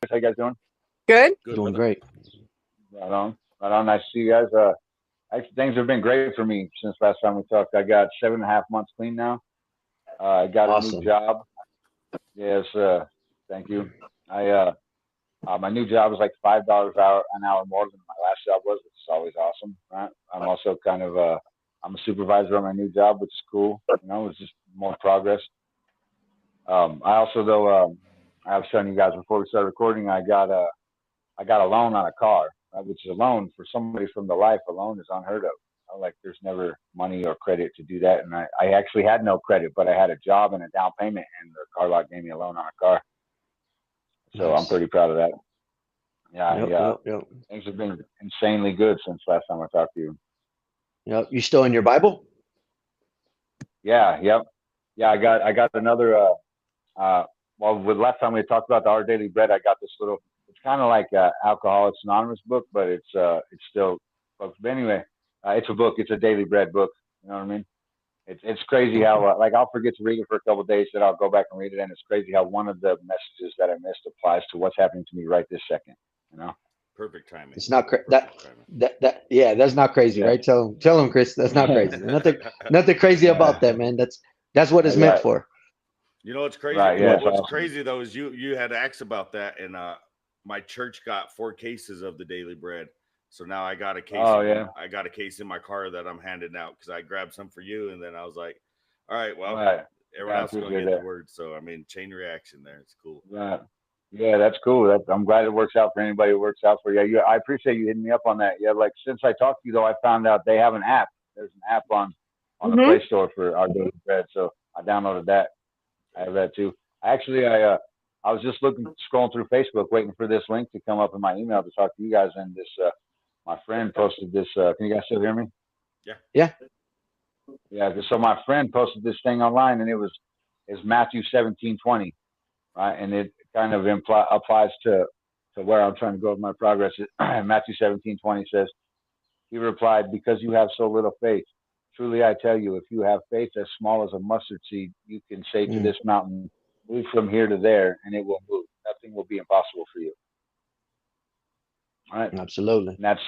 How you guys doing? Good. Good, Doing brother. great. Right on. Right on. Nice to see you guys. Actually, things have been great for me since last time we talked. I got 7.5 months clean now. I got a new Awesome. job. Yes. Thank you. I My new job is like $5 an hour more than my last job was, which is always awesome. Right. I'm also kind of I'm a supervisor on my new job, which is cool. It's just more progress. I also though I was telling you guys before we started recording, I got a loan on a car, which is a loan for somebody from the life. A loan is unheard of. Like there's never money or credit to do that, and I actually had no credit, but I had a job and a down payment, and the car lot gave me a loan on a car. So I'm Nice. pretty proud of that. Yeah, Yep, yeah. yep, yep. Things have been insanely good since last time I talked to you. Yep. You still in your Bible? Yeah, yep, yeah. I got another. Uh, well, with last time we talked about the Our Daily Bread, I got this little. It's kind of like Alcoholics Anonymous book, but it's still. But anyway, it's a book. It's a daily bread book. You know what I mean? It's crazy how like I'll forget to read it for a couple of days, then I'll go back and read it, and it's crazy how one of the messages that I missed applies to what's happening to me right this second. You know? Perfect timing. It's not that Perfect timing. yeah, that's not crazy, Yeah. right? Tell him, Chris, that's not crazy. Nothing crazy about that, man. That's what it's meant Right, for. You know what's crazy? right. Yeah, it's What's awesome. crazy though is you had asked about that, and my church got 4 cases of the daily bread. So now I got a case. Oh yeah, I got a case in my car that I'm handing out because I grabbed some for you, and then I was like, all right, well, right. everyone Yeah, I else is gonna appreciate get the that. word. So I mean, chain reaction there. It's cool. Right. Yeah, that's cool. I'm glad it works out for anybody it works out for. Yeah, I appreciate you hitting me up on that. Yeah, like since I talked to you though, I found out they have an app. There's an app on the Hmm. Play Store for Our Daily Bread, so I downloaded that. I have that too. Actually, I was just scrolling through Facebook, waiting for this link to come up in my email to talk to you guys. And this, my friend posted this. Can you guys still hear me? Yeah. Yeah. Yeah. So my friend posted this thing online, and is Matthew 17:20, right? And it kind of applies to where I'm trying to go with my progress. Matthew 17:20 says, "He replied, because you have so little faith. Truly I tell you, if you have faith as small as a mustard seed, you can say to Mm, this mountain, move from here to there, and it will move. Nothing will be impossible for you." All right. absolutely. And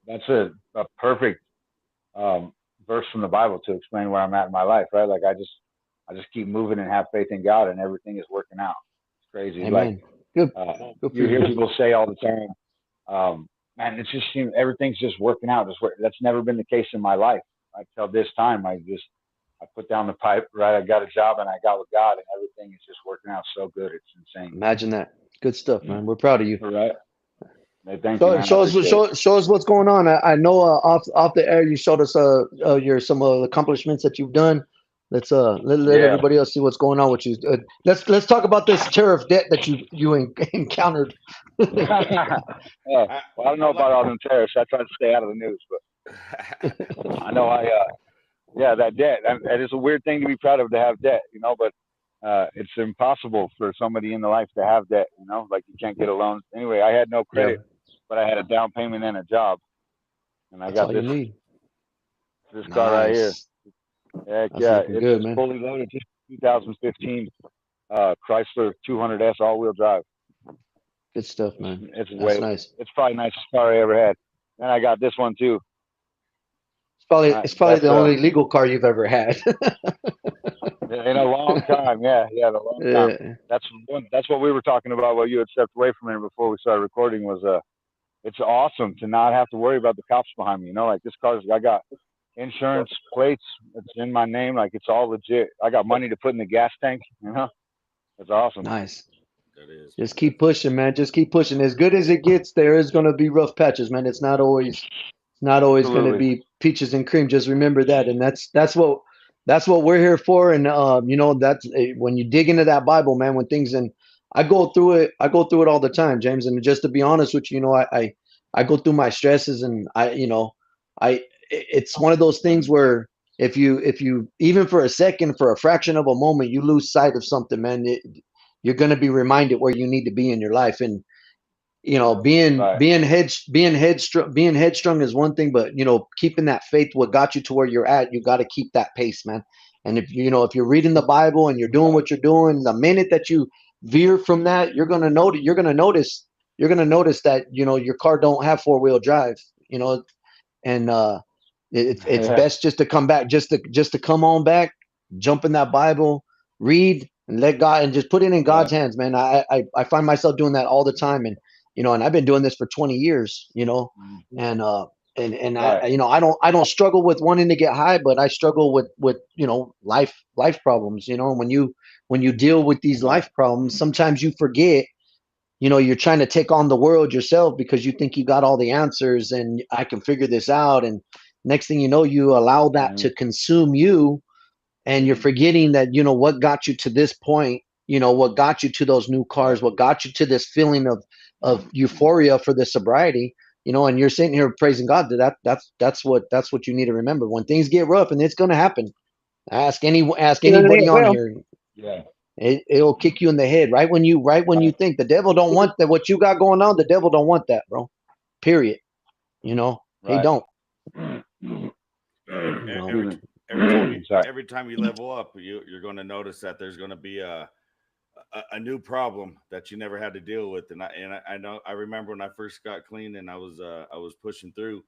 that's a perfect um, verse from the Bible to explain where I'm at in my life, right? Like I just keep moving and have faith in God, and everything is working out. It's crazy. Like Amen. Good. Good for you hear you. people say all the time, man, it's just everything's just working out. That's never been the case in my life. Until this time, I put down the pipe, right? I got a job and I got with God, and everything is just working out so good. It's insane. Imagine that. Good stuff, man. We're proud of you. All right. Hey, thank you, So man. I appreciate it. show us what's going on. I know off the air you showed us your some of the accomplishments that you've done. Let Yeah. everybody else see what's going on with you. Let's talk about this tariff debt that you encountered. Yeah. I, Well, I don't know I like. about all them tariffs. I try to stay out of the news, but I know yeah, that debt. And it's a weird thing to be proud of to have debt, but it's impossible for somebody in the life to have debt, like you can't get a loan. Anyway, I had no Yeah, credit, but I had a down payment and a job, and I that's all got you this need. this car right here. Nice. Heck That's yeah, looking it's good, man. fully loaded, just 2015 Chrysler 200S all-wheel drive. Good stuff, It's, man. it's That's way, nice. it's probably the nicest car I ever had. And I got this one too. It's probably That's the only legal car you've ever had. in a long time. Yeah, yeah, in a long time. Yeah. That's what we were talking about. What you had stepped away from it before we started recording was it's awesome to not have to worry about the cops behind me. Like this car's, I got insurance plates. It's in my name. Like it's all legit. I got money to put in the gas tank. It's awesome. Nice. That is, Just man. keep pushing, man. Just keep pushing. As good as it gets, there is going to be rough patches, man. It's not always going to Absolutely. be peaches and cream. Just remember that, and that's what we're here for. And that's when you dig into that Bible, man. When things and I go through it all the time, James. And just to be honest with you, I go through my stresses, and it's one of those things where if you even for a second, for a fraction of a moment, you lose sight of something, man, you're going to be reminded where you need to be in your life. And being Right. being headstrong is one thing, but keeping that faith, what got you to where you're at, you got to keep that pace, man. And if you're reading the Bible and you're doing what you're doing, veer from that, you're gonna notice that, you know, your car don't have 4-wheel drive, you know, and it's Yeah. best just to come back, just to come on back, jump in that Bible, read, and let God, and just put it in God's Right. hands, man. I find myself doing that all the time, and you know, and I've been doing this for 20 years, you know, Mhm. and Right. I, you know, I don't struggle with wanting to get high, but I struggle with you know, life problems. You know, when you deal with these Right. life problems, sometimes you forget, you know, you're trying to take on the world yourself because you think you got all the answers and I can figure this out. And next thing you know, you allow that Mhm. to consume you, and you're Mhm. forgetting that, you know, what got you to this point, you know, what got you to those new cars, Right. what got you to this feeling of euphoria for the sobriety, you know, and you're sitting here praising God. That's what you need to remember when things get rough, and it's going to happen. Ask Yeah, anybody it on will. here. Yeah. It'll kick you in the head right when you Right. think the devil don't want that, what you got going on. The devil don't want that, bro. Period. You know, he Right. don't. Yeah, You know. Excuse me. Sorry. every time you level up, you're going to notice that there's going to be a new problem that you never had to deal with. I know, I remember when I first got clean and I was pushing through,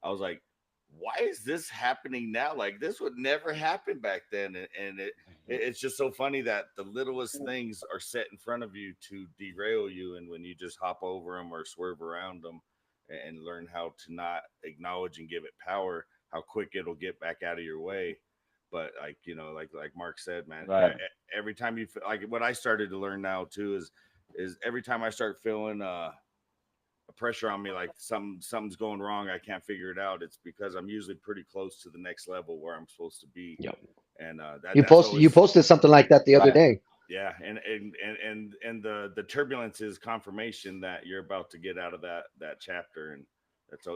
I was like, why is this happening now? Like this would never happen back then. It's just so funny that the littlest things are set in front of you to derail you. And when you just hop over them or swerve around them and learn how to not acknowledge and give it power, how quick it'll get back out of your way. But like, you know, like Mark said, man, Right. every time you feel like, what I started to learn now too is every time I start feeling a pressure on me, like something's going wrong, I can't figure it out, it's because I'm usually pretty close to the next level where I'm supposed to be. Yep. And that's You always, posted something like that the other Right. day. yeah. And the turbulence is confirmation that you're about to get out of that chapter. And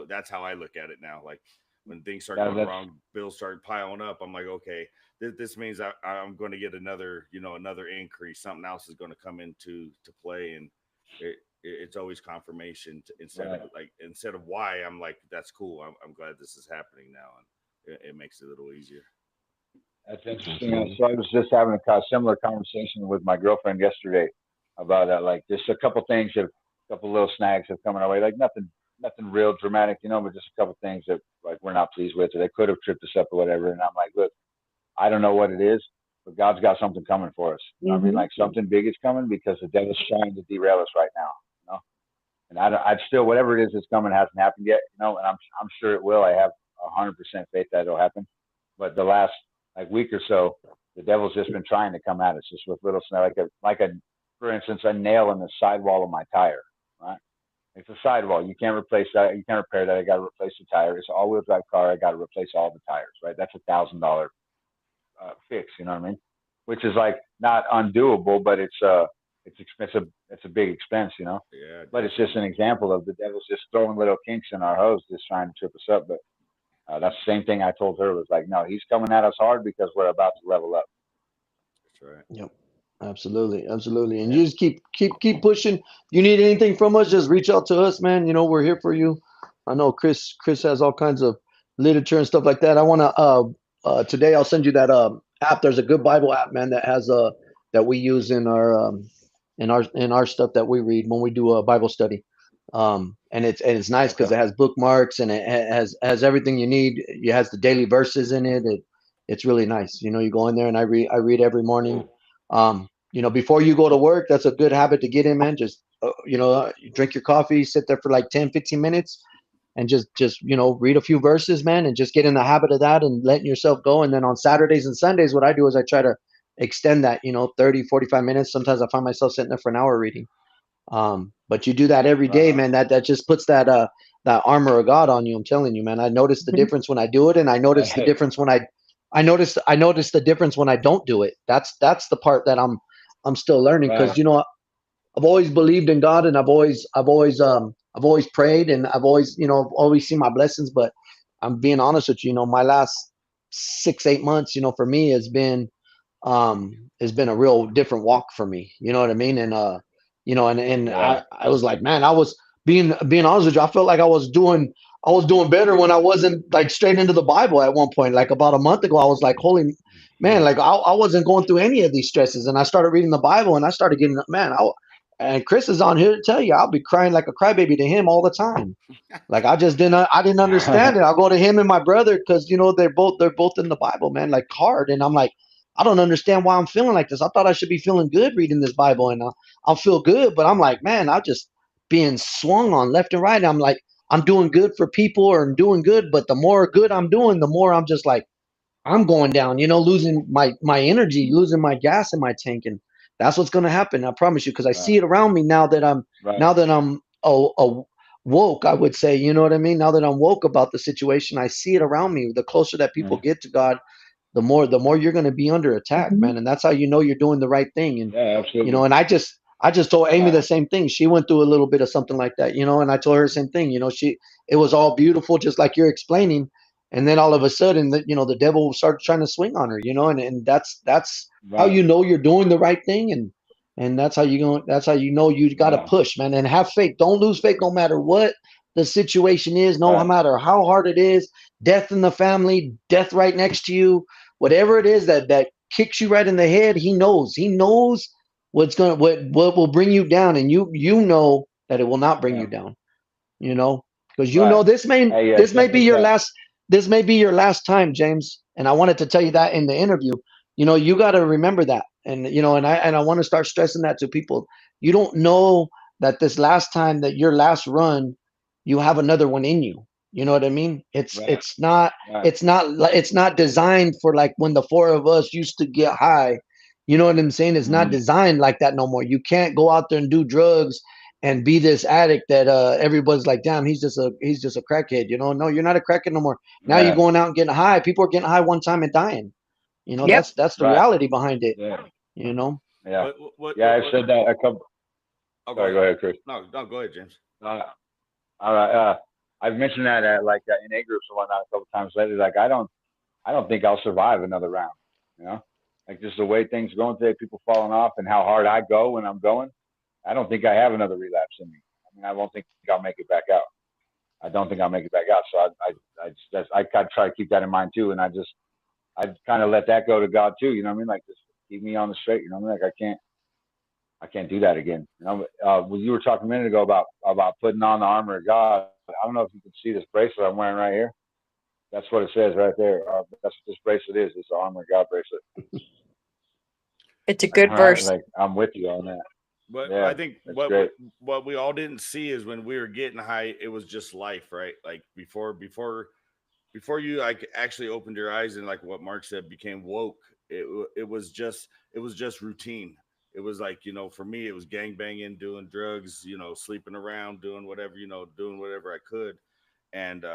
that's how I look at it now. Like when things start Yeah. going That's wrong, bills start piling up, I'm like, okay, this means I'm going to get another, you know, another increase, something else is going to come into to play. And it's always confirmation right. instead of why. I'm like, that's cool, I'm glad this is happening now. And it makes it a little easier. That's interesting. Absolutely. So I was just having a similar conversation with my girlfriend yesterday about like just a couple things have, a couple little snags have come our way. Like nothing real dramatic, you know, but just a couple things that like we're not pleased with, or they could have tripped us up or whatever. And I'm like, look, I don't know what it is, but God's got something coming for us. You know what I mean? Hmm. Like something big is coming because the devil's trying to derail us right now. You know, and I still whatever it is that's coming hasn't happened yet. You know, and I'm sure it will. I have 100% faith that it'll happen. But the last like week or so, the devil's just been trying to come at us just with little like a for instance a nail in the sidewall of my tire. Right, it's a sidewall. You can't replace that. You can't repair that. I got to replace the tire. It's an all-wheel drive car. I got to replace all the tires. Right, that's $1,000 fix. You know what I mean? Which is like not undoable, but it's expensive. It's a big expense. You know, Yeah, but it's just an example of the devil's just throwing little kinks in our hose, just trying to trip us up. But that's the same thing I told her was like, no, he's coming at us hard because we're about to level up. that's right. Yep. Absolutely. Absolutely. And Yeah. you just keep pushing. If you need anything from us, just reach out to us, man. You know, we're here for you. I know Chris has all kinds of literature and stuff like that. I want to today I'll send you that app. There's a good Bible app, man, that has that we use in our stuff that we read when we do a Bible study. And it's nice because Okay. it has bookmarks, and it has everything you need. It has the daily verses in it. It's really nice. You know, you go in there, and I read every morning. Cool. You know, before you go to work, that's a good habit to get in, man. Just you know, you drink your coffee, sit there for like 10-15 minutes, and just you know, read a few verses, man, and just get in the habit of that and letting yourself go. And then on Saturdays and Sundays, what I do is I try to extend that, you know, 30-45 minutes. Sometimes I find myself sitting there for an hour reading. But you do that every Right day, on. man. That just puts that armor of God on you. I'm telling you, man. I notice the difference when I do it, and I notice the Right. difference when I notice the difference when I don't do it. That's the part that I'm still learning, because Right. you know, I've always believed in God, and I've always prayed, and I've always, you know, I've always seen my blessings. But I'm being honest with you, you know, my last 6-8 months, you know, for me has been a real different walk for me. You know what I mean? And you know, and Yeah. I was like, man, I was being honest with you, I felt like I was doing I was doing better when I wasn't like straight into the Bible at one point. Like about a month ago, I was like, holy man, like I wasn't going through any of these stresses. And I started reading the Bible and I started getting, man, and Chris is on here to tell you, I'll be crying like a crybaby to him all the time. Like I didn't understand it. I'll go to him and my brother because they're both in the Bible, man, like hard. And I'm like, I don't understand why I'm feeling like this. I thought I should be feeling good reading this Bible, and I'll feel good. But I'm like, man, I'm just being swung on left and right. And I'm like, I'm doing good for people or I'm doing good, but the more good I'm doing, the more I'm just like I'm going down, losing my energy, losing my gas in my tank, and that's what's going to happen. I promise you, because I see it around me now that I'm woke. I would say, you know what I mean. Now that I'm woke about the situation, I see it around me. The closer that people get to God, the more you're going to be under attack, man. And that's how you know you're doing the right thing. And Yeah, absolutely. and I just told Amy the same thing. She went through a little bit of something like that, and I told her the same thing. It was all beautiful, just like you're explaining. And then all of a sudden, the devil started trying to swing on her, and that's how you know you're doing the right thing, and that's how you know you got to push, man, and have faith. Don't lose faith, no matter what the situation is, no matter how hard it is. Death in the family, death right next to you, whatever it is that kicks you right in the head. He knows what will bring you down, and you know that it will not bring you down, because this may be your last. This may be your last time, James, and I wanted to tell you that in the interview. You got to remember that, and I want to start stressing that to people. You don't know that this last time, that your last run, you have another one in you. You know what I mean? It's not designed for like when the four of us used to get high. You know what I'm saying? It's not designed like that no more. You can't go out there and do drugs and be this addict that everybody's like, damn, he's just a crackhead. No, you're not a crackhead no more. Now you're going out and getting high. People are getting high one time and dying. That's the reality behind it. Yeah. Yeah. I said that a couple. Oh, Sorry, go ahead, Chris. No, go ahead, James. All right. I've mentioned that in A groups and whatnot a couple times lately. Like I don't think I'll survive another round. Like just the way things are going today, people falling off, and how hard I go when I'm going. I don't think I have another relapse in me. I mean, I won't think I'll make it back out. I don't think I'll make it back out. So I try to keep that in mind too, and I kind of let that go to God too. You know what I mean? Like just keep me on the straight. You know what I mean? Like I can't do that again. When you were talking a minute ago about putting on the armor of God, I don't know if you can see this bracelet I'm wearing right here. That's what it says right there. That's what this bracelet is. It's the armor of God bracelet. It's a good verse. Like I'm with you on that. But I think what we all didn't see is when we were getting high, it was just life, right? Like before you like actually opened your eyes and like what Mark said became woke. It was just routine. It was like, for me, it was gangbanging, doing drugs, sleeping around, doing whatever, doing whatever I could. And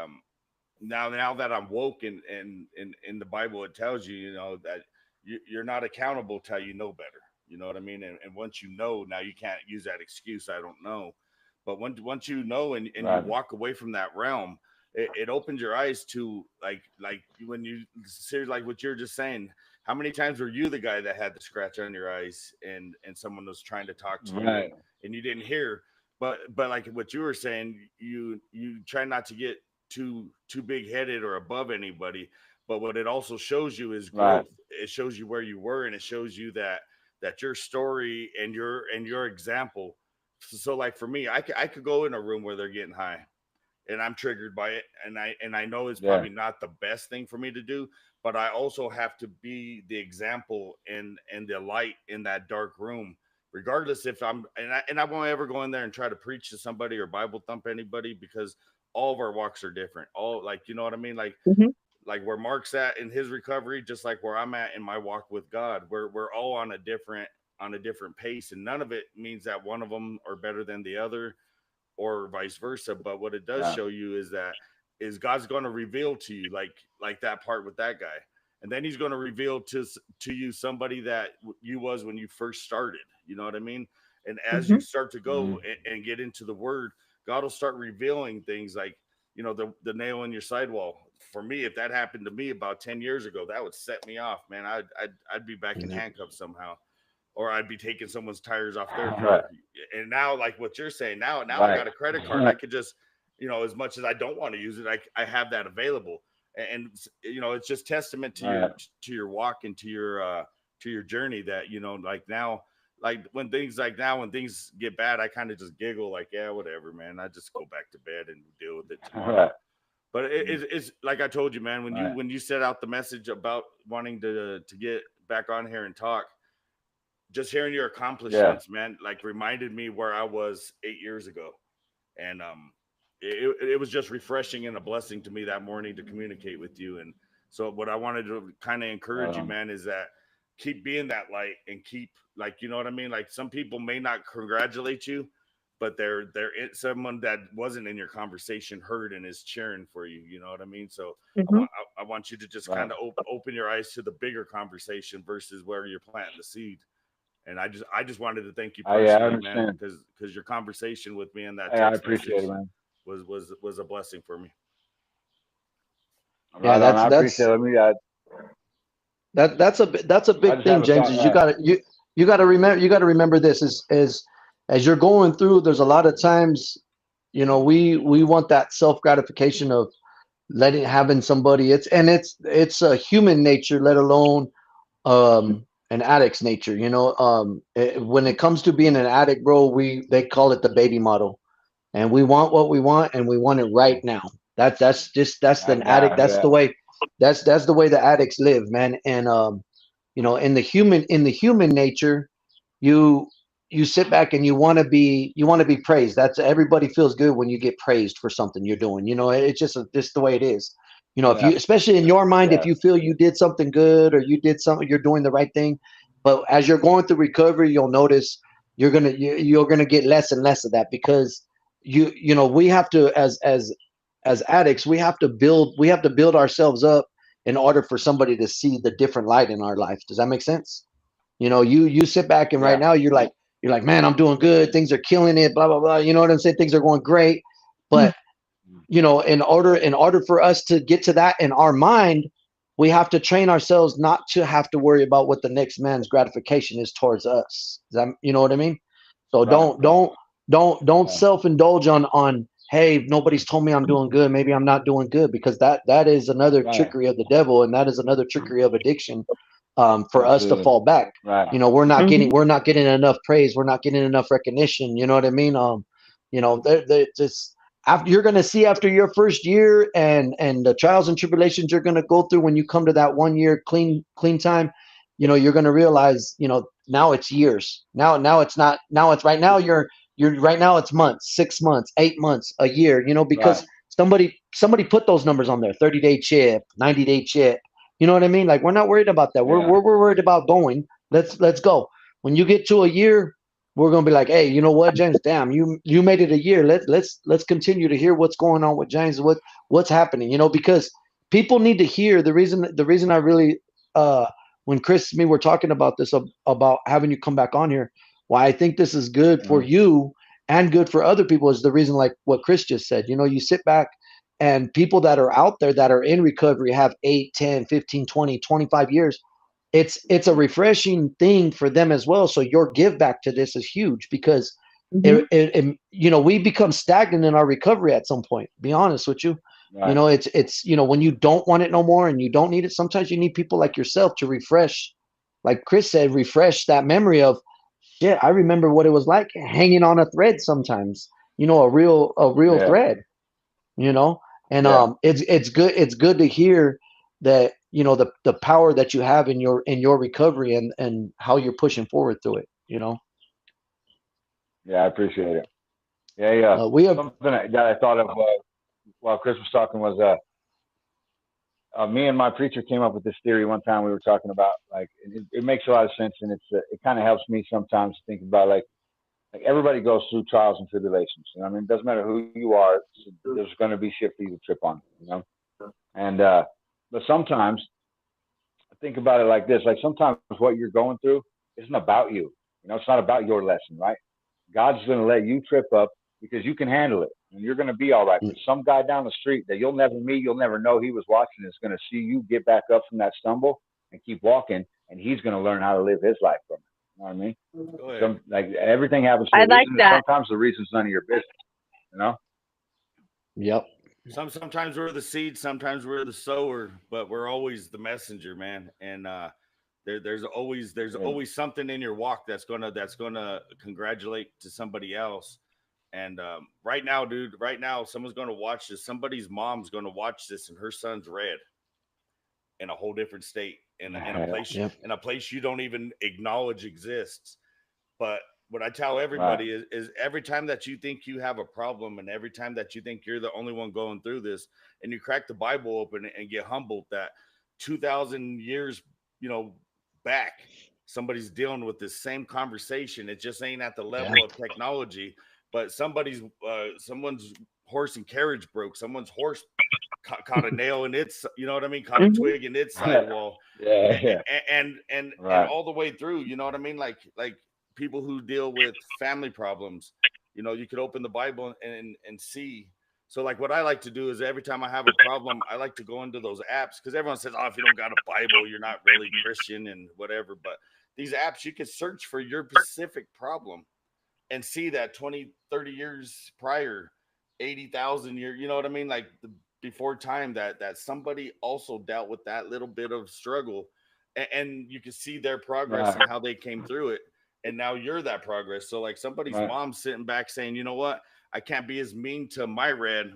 now that I'm woke and in the Bible, it tells you, that you're not accountable till you know better. You know what I mean? And once you know, now you can't use that excuse, I don't know. But once you know and you walk away from that realm, it opens your eyes to like when you seriously, like what you're just saying. How many times were you the guy that had the scratch on your eyes and someone was trying to talk to you and you didn't hear? But like what you were saying, you try not to get too big headed or above anybody. But what it also shows you is growth. It shows you where you were, and it shows you that your story and your example. So like for me, I could go in a room where they're getting high and I'm triggered by it. And I know it's probably not the best thing for me to do, but I also have to be the example and the light in that dark room, regardless if I won't ever go in there and try to preach to somebody or Bible thump anybody, because all of our walks are different. All like, you know what I mean? Like, like where Mark's at in his recovery, just like where I'm at in my walk with God, we're all on a different pace, and none of it means that one of them are better than the other or vice versa. But what it does show you is God's going to reveal to you like that part with that guy. And then he's going to reveal to you somebody that you was when you first started. You know what I mean? And as you start to go and get into the word, God will start revealing things like, the nail in your sidewall. For me, if that happened to me about 10 years ago, that would set me off, man. I'd be back in handcuffs somehow, or I'd be taking someone's tires off their car. And now, like what you're saying, now I got a credit card. I could just, you know, as much as I don't want to use it, I have that available. And you know, it's just testament to your walk and to your journey that, you know, like now, like when things get bad, I kind of just giggle like, yeah, whatever, man. I just go back to bed and deal with it tomorrow. But it's like I told you, man, when you set out the message about wanting to get back on here and talk, just hearing your accomplishments, man, like reminded me where I was 8 years ago. And it was just refreshing and a blessing to me that morning to communicate with you. And so what I wanted to kind of encourage you, man, is that keep being that light and keep, like, you know what I mean? Like, some people may not congratulate you, but they're someone that wasn't in your conversation heard and is cheering for you. You know what I mean? So I want you to just kind of open your eyes to the bigger conversation versus where you're planting the seed. And I just wanted to thank you personally, man, because your conversation with me and that text I appreciate it, man. was a blessing for me. Yeah, I appreciate it. That's a big thing, James. Is you gotta remember this is as you're going through. There's a lot of times, you know, we want that self gratification of having somebody. It's a human nature, let alone an addict's nature. You know, when it comes to being an addict, bro, they call it the baby model, and we want what we want, and we want it right now. That's the addict. That's the way. That's the way the addicts live, man. And you know, in the human nature, you sit back and you want to be praised. That's everybody feels good when you get praised for something you're doing. You know, it's just the way it is. You know, if you, especially in your mind, if you feel you did something good or you did something, you're doing the right thing. But as you're going through recovery, you'll notice you're gonna get less and less of that, because you know, we have to, as addicts, we have to build ourselves up in order for somebody to see the different light in our life. Does that make sense? You know, you sit back and right now you're like, man, I'm doing good. Things are killing it. Blah, blah, blah. You know what I'm saying? Things are going great. But, you know, in order for us to get to that in our mind, we have to train ourselves not to have to worry about what the next man's gratification is towards us. You know what I mean? So don't self-indulge on, hey, nobody's told me I'm doing good, maybe I'm not doing good, because that is another trickery of the devil, and that is another trickery of addiction, for us to fall back. You know, we're not getting enough praise, we're not getting enough recognition. You know what I mean? You know, just after you're going to see after your first year and the trials and tribulations you're going to go through when you come to that 1 year clean time, you know, you're going to realize, you know, now it's years. Now it's not. Now it's right now. You're right now. It's months, 6 months, 8 months, a year. You know, because somebody put those numbers on there: 30-day chip, 90-day chip. You know what I mean? Like, we're not worried about that. We're worried about going. Let's go. When you get to a year, we're gonna be like, hey, you know what, James? Damn, you made it a year. Let's continue to hear what's going on with James. What's happening? You know, because people need to hear the reason I really when Chris and me were talking about this, about having you come back on here, why I think this is good for you and good for other people, is the reason, like what Chris just said. You know, you sit back and people that are out there that are in recovery have 8, 10, 15, 20, 25 years. It's a refreshing thing for them as well. So your give back to this is huge, because it you know, we become stagnant in our recovery at some point, be honest with you. You know, it's you know, when you don't want it no more and you don't need it, sometimes you need people like yourself to refresh, like Chris said, refresh that memory of, shit, I remember what it was like hanging on a thread sometimes, you know, a real thread, you know. And it's good to hear that, you know, the power that you have in your recovery and how you're pushing forward through it, you know. I appreciate it. We have something that I thought of while Chris was talking was me and my preacher came up with this theory one time. We were talking about, like, it makes a lot of sense, and it kind of helps me sometimes think about, like everybody goes through trials and tribulations. You know, I mean, it doesn't matter who you are. There's going to be shit for you to trip on. You know, and but sometimes I think about it like this: like, sometimes what you're going through isn't about you. You know, it's not about your lesson, right? God's going to let you trip up because you can handle it, and you're going to be all right. But some guy down the street that you'll never meet, you'll never know he was watching, is going to see you get back up from that stumble and keep walking, and he's going to learn how to live his life from it. You know what I mean? Like, everything happens for a reason. Sometimes the reason's none of your business, you know? Yep. Sometimes we're the seed, sometimes we're the sower, but we're always the messenger, man. And there's always something in your walk that's gonna congratulate to somebody else. And right now, dude, someone's gonna watch this. Somebody's mom's gonna watch this, and her son's red in a whole different state, in a place you don't even acknowledge exists. But what I tell everybody is every time that you think you have a problem, and every time that you think you're the only one going through this, and you crack the Bible open and get humbled that 2,000 years, back, somebody's dealing with this same conversation. It just ain't at the level of technology, but someone's horse and carriage broke. Someone's horse caught a nail in its, caught a twig in its sidewall. And all the way through, you know what I mean? Like people who deal with family problems, you could open the Bible and see. So like what I like to do is every time I have a problem, I like to go into those apps, because everyone says, oh, if you don't got a Bible, you're not really Christian and whatever. But these apps, you can search for your specific problem and see that 20, 30 years prior, 80,000 years, you know what I mean? Like before time that somebody also dealt with that little bit of struggle, and you can see their progress and how they came through it. And now you're that progress. So like somebody's mom's sitting back saying, you know what? I can't be as mean to my red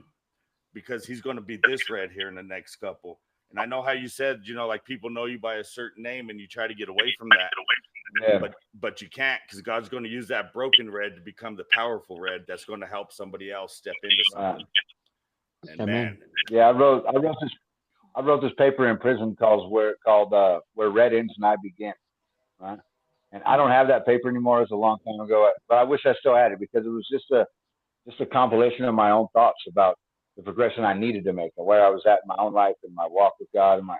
because he's going to be this red here in the next couple. And I know how you said, like people know you by a certain name and you try to get away from that. Yeah. But you can't, because God's going to use that broken red to become the powerful red that's going to help somebody else step into something. And man, yeah, I wrote this paper in prison called Where Red Ends and I Begin. Right. And I don't have that paper anymore. It's a long time ago, but I wish I still had it, because it was just a compilation of my own thoughts about the progression I needed to make and where I was at in my own life and my walk with God. And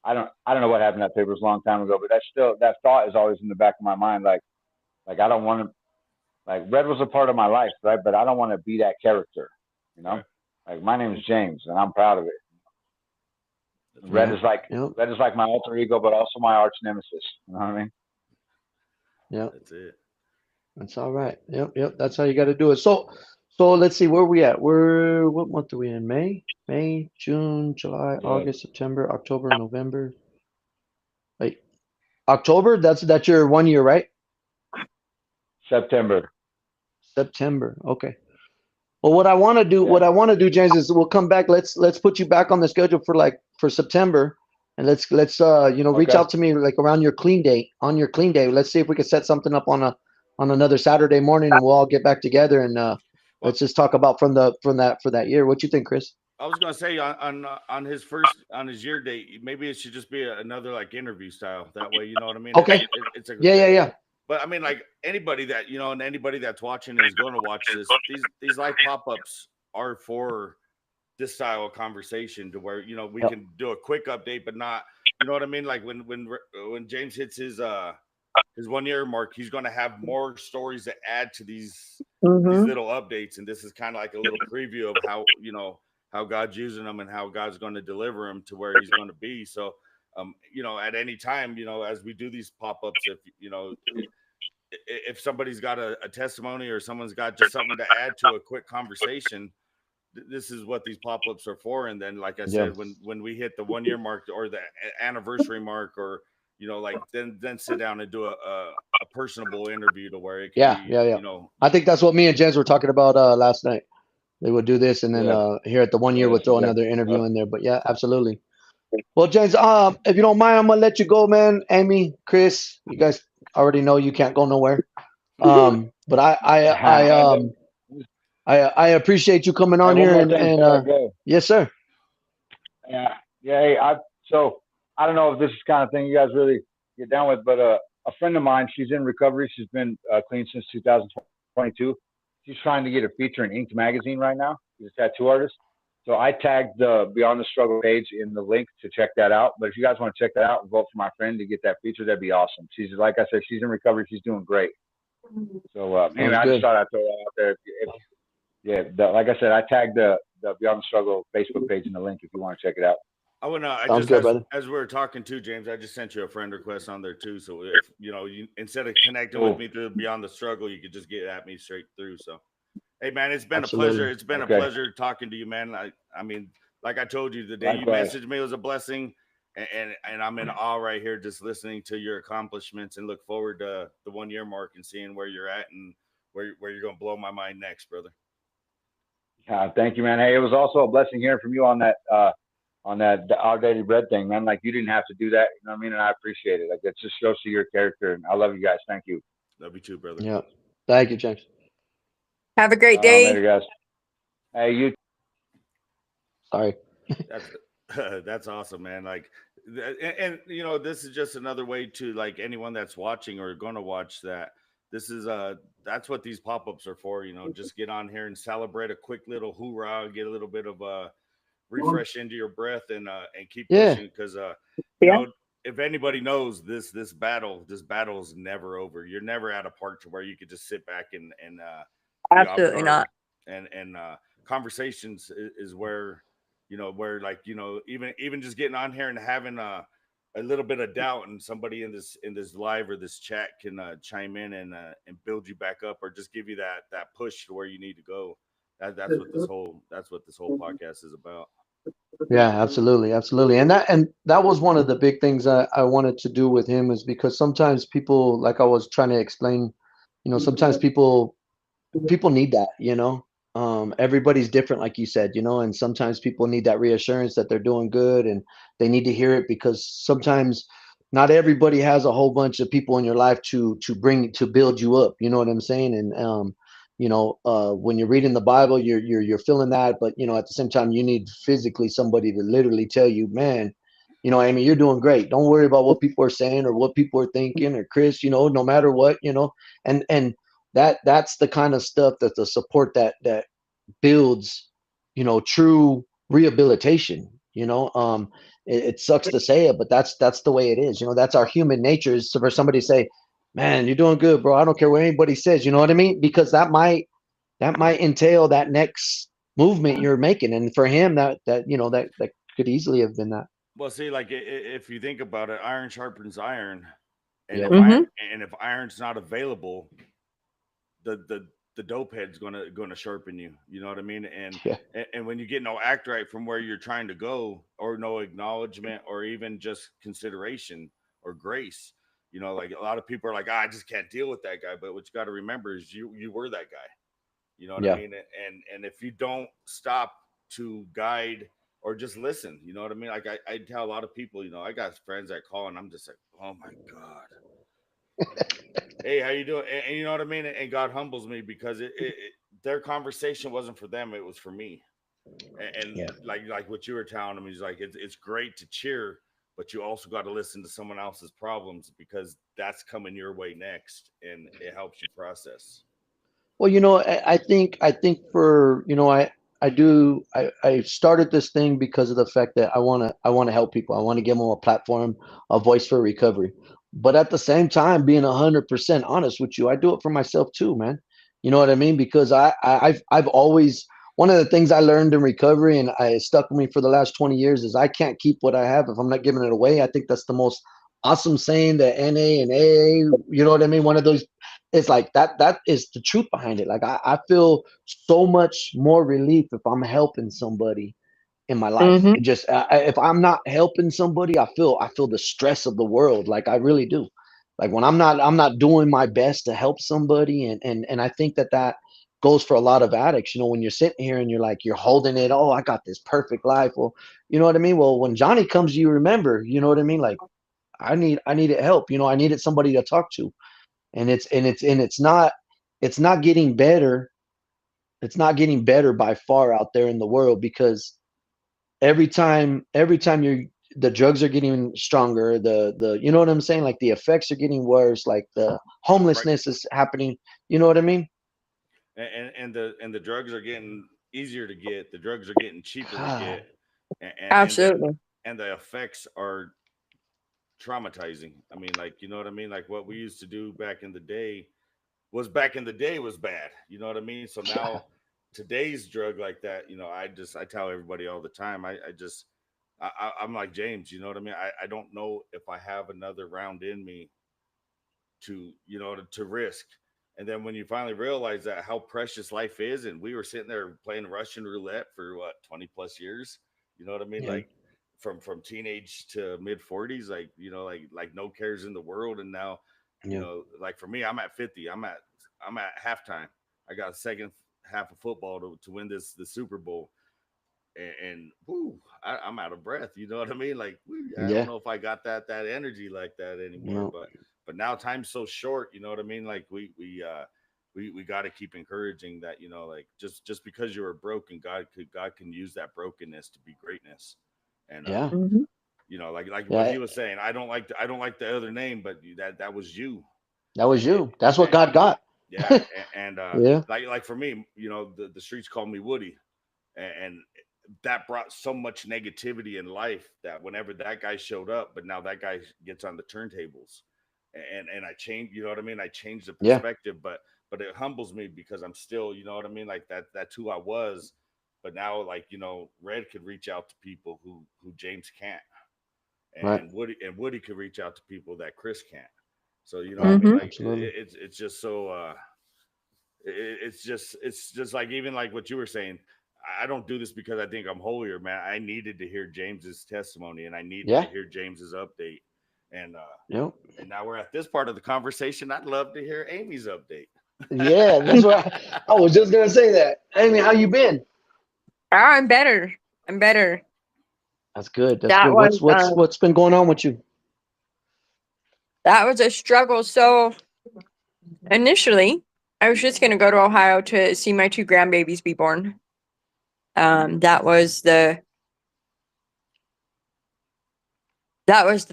I don't know what happened to that paper. It was a long time ago, but that thought is always in the back of my mind. Like I don't want to, like red was a part of my life, right? But I don't want to be that character, Right. Like my name is James and I'm proud of it. Red is like my alter ego, but also my arch nemesis. You know what I mean? Yeah. That's it. That's all right. Yep. That's how you got to do it. So let's see where we at. What month are we in? May, June, July, August, September, October, November. Wait, October? That's your 1 year, right? September. Okay. Well, what I want to do, James, is we'll come back. Let's put you back on the schedule for September, and let's reach out to me like around your clean day. On your clean day, let's see if we can set something up on another Saturday morning, and we'll all get back together and let's just talk about for that year. What you think, Chris? I was gonna say on his year date, maybe it should just be another like interview style. That way, you know what I mean? Okay. It's yeah. But I mean, like anybody that and anybody that's watching is going to watch this. These live pop-ups are for this style of conversation, to where we can do a quick update, but not, you know what I mean? Like when James hits his 1 year mark, he's going to have more stories to add to these little updates, and this is kind of like a little preview of how God's using them and how God's going to deliver them to where he's going to be. So at any time, as we do these pop-ups, if somebody's got a testimony or someone's got just something to add to a quick conversation, this is what these pop-ups are for. And then, like I said, when we hit the 1 year mark or the anniversary mark, or then sit down and do a personable interview to where it can be. I think that's what me and James were talking about last night. They would do this, and then here at the 1 year we'll throw another interview in there. But yeah, absolutely. Well, James, if you don't mind, I'm gonna let you go, man. Amy, Chris, you guys already know you can't go nowhere. But I appreciate you coming on here and yes, sir. Yeah. So I don't know if this is the kind of thing you guys really get down with, but a friend of mine, she's in recovery. She's been clean since 2022. She's trying to get a feature in Inked magazine right now. She's a tattoo artist. So I tagged the Beyond the Struggle page in the link to check that out. But if you guys want to check that out and vote for my friend to get that feature, that'd be awesome. She's, like I said, she's in recovery. She's doing great. So I just thought I'd throw that out there. Like I said, I tagged the Beyond the Struggle Facebook page in the link if you want to check it out. I would not. As we were talking to James, I just sent you a friend request on there too. So if you instead of connecting with me through Beyond the Struggle, you could just get at me straight through. So Hey man, it's been Absolutely. a pleasure. It's been Okay. a pleasure talking to you, man. I mean, like I told you, the day you Likewise. messaged me was a blessing, and I'm in awe right here just listening to your accomplishments and look forward to the 1 year mark and seeing where you're at and where you're gonna blow my mind next, brother. Thank you, man. Hey, it was also a blessing hearing from you on that Our Daily Bread thing, man. Like you didn't have to do that, you know what I mean? And I appreciate it. Like it just shows to your character, and I love you guys. Thank you. Love you too, brother. Yeah. Thank you, James. Have a great day. Later, guys. Hey, you. Sorry. That's that's awesome, man. Like, and you know, this is just another way to like anyone that's watching or going to watch that. This is that's what these pop ups are for. You know, just get on here and celebrate a quick little hoorah, get a little bit of refresh into your breath and keep Yeah. pushing because you Yeah. know if anybody knows this battle is never over. You're never at a part to where you could just sit back and be off Absolutely guard. not. And conversations is where where like even just getting on here and having a little bit of doubt and somebody in this live or this chat can chime in and build you back up or just give you that push to where you need to go. That's what this whole podcast is about. Yeah, absolutely, absolutely. And that was one of the big things I wanted to do with him is because sometimes people, like I was trying to explain, sometimes people need that, everybody's different, like you said, and sometimes people need that reassurance that they're doing good and they need to hear it because sometimes not everybody has a whole bunch of people in your life to build you up, you know what I'm saying? And when you're reading the Bible, you're feeling that, but at the same time you need physically somebody to literally tell you, man, I mean, you're doing great. Don't worry about what people are saying or what people are thinking or Chris, no matter what, and that's the kind of stuff, that the support that builds true rehabilitation. It sucks to say it, but that's the way it is. That's our human nature, is for somebody to say, man, you're doing good, bro, I don't care what anybody says, you know what I mean, because that might entail that next movement you're making. And for him, that could easily have been that. Well, see, like if you think about it, iron sharpens iron, and Yeah. if iron's not available, the dope head's gonna sharpen you. You know what I mean? Yeah. And when you get no act right from where you're trying to go, or no acknowledgement, or even just consideration or grace, like a lot of people are like, I just can't deal with that guy. But what you got to remember is you were that guy. You know what I Yeah. mean? And if you don't stop to guide or just listen, you know what I mean? Like I tell a lot of people, I got friends that call and I'm just like, oh my God. Hey, how you doing? And you know what I mean? And God humbles me because their conversation wasn't for them; it was for me. And Yeah. like what you were telling them, he's like, it's great to cheer, but you also got to listen to someone else's problems because that's coming your way next, and it helps you process. Well, I think for, I started this thing because of the fact that I want to help people. I want to give them a platform, a voice for recovery. But at the same time, being 100% honest with you, I do it for myself too, man. You know what I mean? Because I've always, one of the things I learned in recovery, and I stuck with me for the last 20 years, is I can't keep what I have if I'm not giving it away. I think that's the most awesome saying that NA and AA, you know what I mean? One of those, it's like that is the truth behind it. Like I feel so much more relief if I'm helping somebody in my life. Hmm. It just, if I'm not helping somebody, I feel the stress of the world. Like I really do. Like when I'm not doing my best to help somebody, and I think that goes for a lot of addicts. When you're sitting here and you're like, you're holding it, oh, I got this perfect life. Well, you know what I mean? Well, when Johnny comes, you remember, you know what I mean? Like I needed help. I needed somebody to talk to, and it's not getting better. It's not getting better by far out there in the world, because every time the drugs are getting stronger, the you know what I'm saying, like the effects are getting worse, like the Right. homelessness is happening, you know what I mean? And the drugs are getting easier to get. The drugs are getting cheaper to God. get, Absolutely. and the effects are traumatizing. I mean, like you know what I mean. Like what we used to do back in the day was bad. You know what I mean. So now today's drug like that, I tell everybody all the time. I'm like James. You know what I mean. I don't know if I have another round in me to to risk. And then when you finally realize that how precious life is, and we were sitting there playing Russian roulette for what 20 plus years, you know what I mean? Yeah. Like from teenage to mid 40s, like like no cares in the world. And now, Yeah. like for me, I'm at 50. I'm at halftime. I got a second half of football to win the Super Bowl. And whoo, I'm out of breath. You know what I mean? Like, I Yeah. don't know if I got that energy like that anymore. No. But now time's so short. You know what I mean? Like we got to keep encouraging that. Like just because you were broken, God can use that brokenness to be greatness. And Yeah. Mhm. like Yeah. what he was saying. I don't like the other name, but that was you. That was you. That's what God got. Yeah, and Yeah. like for me, the streets call me Woody, and that brought so much negativity in life that whenever that guy showed up, but now that guy gets on the turntables, and I changed, you know what I mean? I changed the Yeah. perspective, but it humbles me because I'm still, you know what I mean? Like that's who I was, but now like Red could reach out to people who James can't, Right. and Woody could reach out to people that Chris can't. So you know Right. what I mean? Mhm. Like Absolutely. it's just so it's just like even like what you were saying. I don't do this because I think I'm holier, man. I needed to hear James's testimony and I needed Yeah. to hear James's update. And Yep. and now we're at this part of the conversation. I'd love to hear Amy's update. Yeah. That's what I was just gonna say that. Amy, how you been? Oh, I'm better. I'm better. That's good. That's That good. was What's been going on with you? that was a struggle. So initially, I was just gonna go to Ohio to see my 2 grandbabies be born. That was the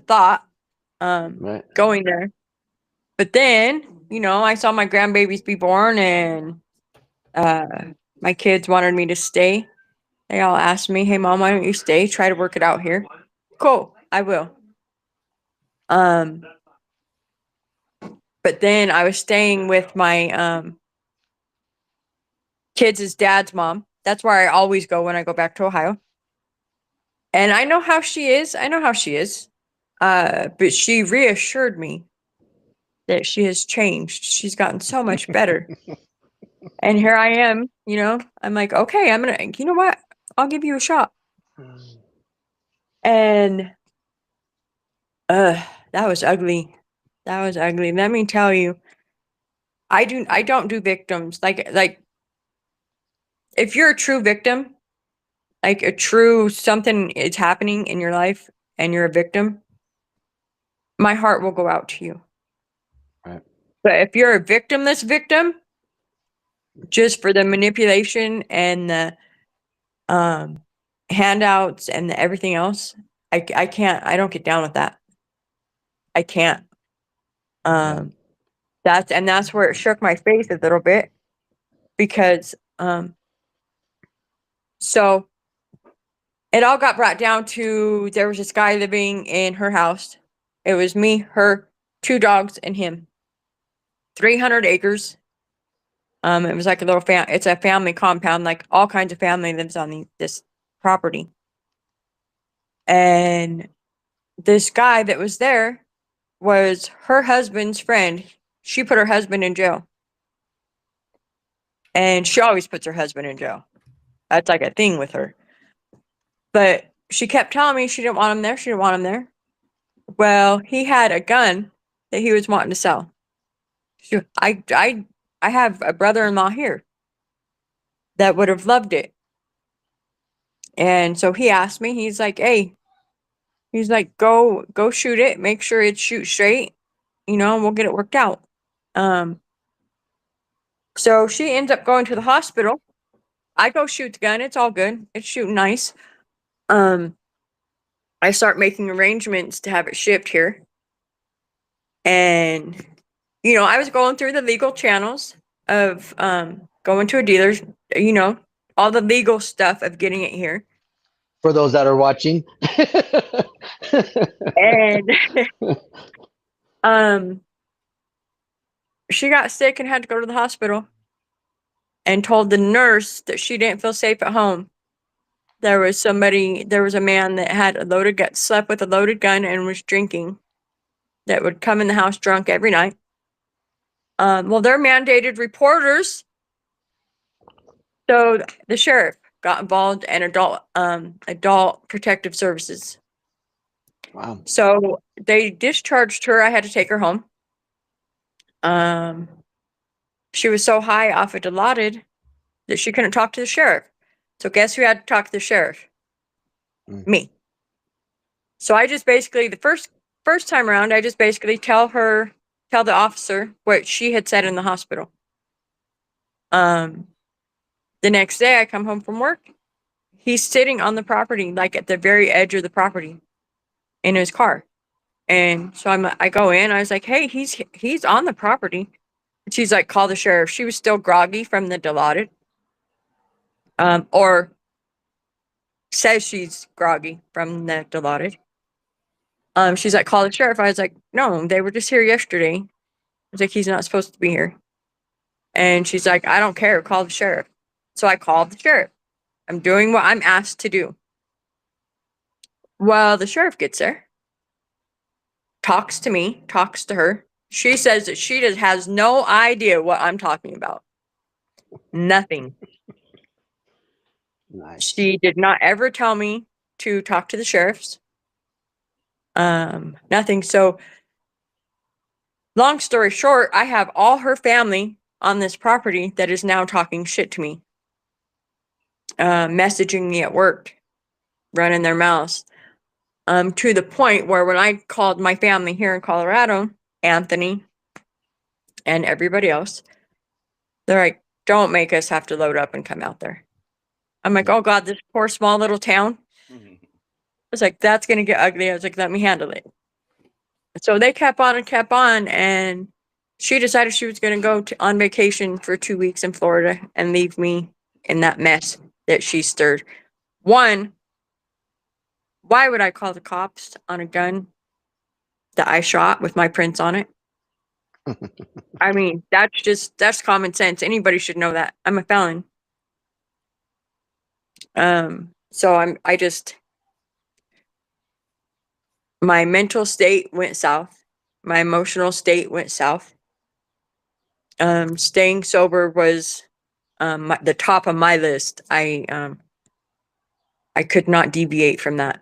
thought. Right. Going there. But then, I saw my grandbabies be born, and my kids wanted me to stay. They all asked me, "Hey, Mom, why don't you stay? Try to work it out here." Cool, I will. But then I was staying with my kids' dad's mom. That's where I always go when I go back to Ohio. And I know how she is. But she reassured me that she has changed. She's gotten so much better. And here I am, I'm like, okay, you know what? I'll give you a shot. And that was ugly. That was ugly. Let me tell you, I don't do victims. Like if you're a true victim, like a true something is happening in your life and you're a victim, my heart will go out to you. Right. But if you're a victimless victim, just for the manipulation and the handouts and everything else, I can't. I don't get down with that. I can't. That's where it shook my faith a little bit because so it all got brought down to there was this guy living in her house. It was me, her, 2 dogs, and him. 300 acres. It was like a little it's a family compound, like all kinds of family lives on this property. And this guy that was there was her husband's friend. She put her husband in jail. And she always puts her husband in jail. That's like a thing with her. But she kept telling me she didn't want him there. She didn't want him there. Well, he had a gun that he was wanting to sell. I have a brother-in-law here that would have loved it. And so he asked me, he's like, hey, he's like, go shoot it. Make sure it's shoot straight, and we'll get it worked out. So she ends up going to the hospital. I go shoot the gun. It's all good. It's shooting nice. I start making arrangements to have it shipped here. And, I was going through the legal channels of going to a dealer, all the legal stuff of getting it here. For those that are watching. And she got sick and had to go to the hospital and told the nurse that she didn't feel safe at home. There was a man that had slept with a loaded gun and was drinking, that would come in the house drunk every night. Well, they're mandated reporters. So the sheriff got involved and adult protective services. Wow. So they discharged her. I had to take her home. She was so high off of Dilaudid that she couldn't talk to the sheriff. So guess who had to talk to the sheriff? Mm. Me. So I just basically, the first time around, I just basically tell the officer what she had said in the hospital. The next day I come home from work. He's sitting on the property, like at the very edge of the property in his car. And so I go in, I was like, hey, he's on the property. And she's like, call the sheriff. She was still groggy from the Dilaudid. Or says she's groggy from the Dilaudid. She's like, call the sheriff. I was like, no, they were just here yesterday. I was like, he's not supposed to be here. And she's like, I don't care, call the sheriff. So I called the sheriff. I'm doing what I'm asked to do. Well, the sheriff gets there, talks to me, talks to her. She says that she just has no idea what I'm talking about. Nothing. Nice. She did not ever tell me to talk to the sheriffs. Nothing. So, long story short, I have all her family on this property that is now talking shit to me, messaging me at work, running their mouths. To the point where when I called my family here in Colorado, Anthony and everybody else, they're like, don't make us have to load up and come out there. I'm like, oh God, this poor small little town. I was like, that's going to get ugly. I was like, let me handle it. So they kept on, and she decided she was going to go on vacation for 2 weeks in Florida and leave me in that mess that she stirred. One, why would I call the cops on a gun that I shot with my prints on it? I mean, that's common sense. Anybody should know that. I'm a felon. So my mental state went south. My emotional state went south. Staying sober was the top of my list. I could not deviate from that.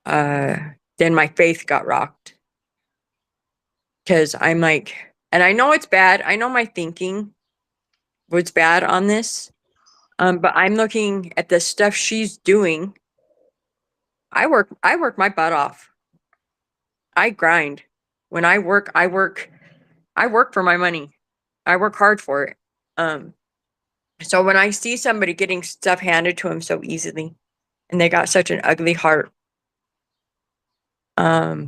Then my faith got rocked. Because I'm like, and I know it's bad. I know my thinking was bad on this. But I'm looking at the stuff she's doing. I work my butt off. I grind. When I work for my money. I work hard for it. So when I see somebody getting stuff handed to them so easily, and they got such an ugly heart, I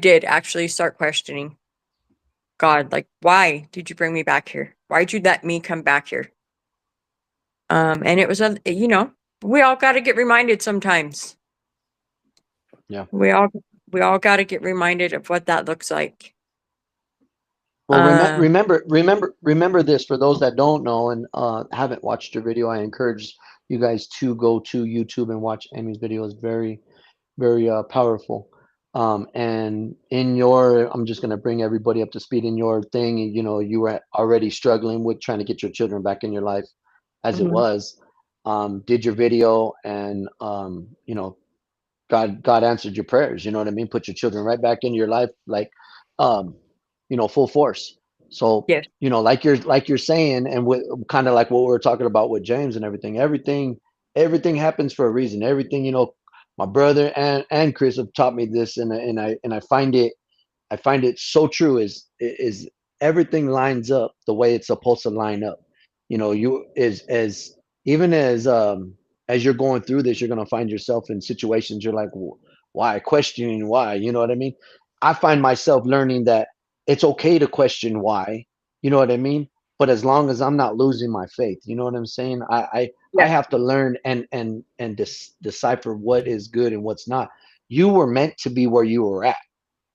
did actually start questioning God, like, why did you bring me back here? Why'd you let me come back here? And it was, we all got to get reminded sometimes. Yeah. We all got to get reminded of what that looks like. Well, remember this for those that don't know and haven't watched your video. I encourage you guys to go to YouTube and watch Amy's video. It's very, very powerful. And I'm just going to bring everybody up to speed in your thing. You were already struggling with trying to get your children back in your life as it was. Did your video, and God answered your prayers. You know what I mean? Put your children right back into your life, like full force. So Yes. like you're saying, and with kind of like what we were talking about with James and everything happens for a reason. Everything, my brother and Chris have taught me this, and I find it so true. Is everything lines up the way it's supposed to line up. You as you're going through this, you're going to find yourself in situations you're like, why, questioning why. You know what I mean? I find myself learning that it's okay to question why. You know what I mean? But as long as I'm not losing my faith, you know what I'm saying? I have to learn and decipher what is good and what's not. You were meant to be where you were at.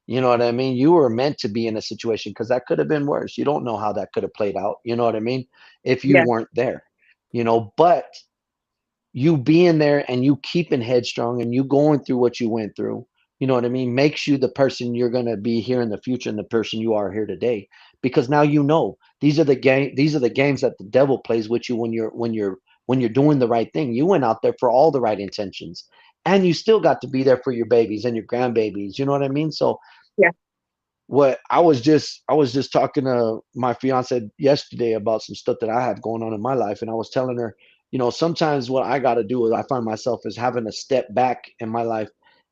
You know what I mean? You were meant to be in a situation, because that could have been worse. You don't know how that could have played out. You know what I mean? If you Yeah. weren't there, but you being there and you keeping headstrong and you going through what you went through, you know what I mean, makes you the person you're going to be here in the future and the person you are here today. Because now you know these are the games that the devil plays with you when you're doing the right thing. You went out there for all the right intentions, and you still got to be there for your babies and your grandbabies. You know what I mean? So Yeah. what I was just talking to my fiance yesterday about some stuff that I have going on in my life, and I was telling her, sometimes what I got to do is I find myself as having to step back in my life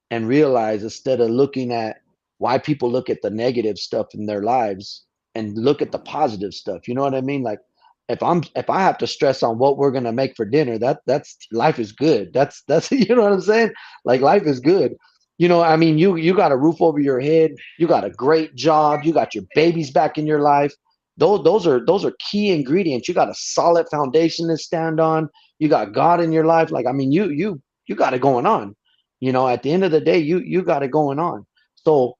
and realize, instead of looking at why people look at the negative stuff in their lives and look at the positive stuff. You know what I mean? Like, if I have to stress on what we're gonna make for dinner, that's life is good. That's you know what I'm saying? Like, life is good. I mean, you got a roof over your head, you got a great job, you got your babies back in your life. Those are key ingredients. You got a solid foundation to stand on. You got God in your life. Like, I mean, you got it going on. At the end of the day, you got it going on. So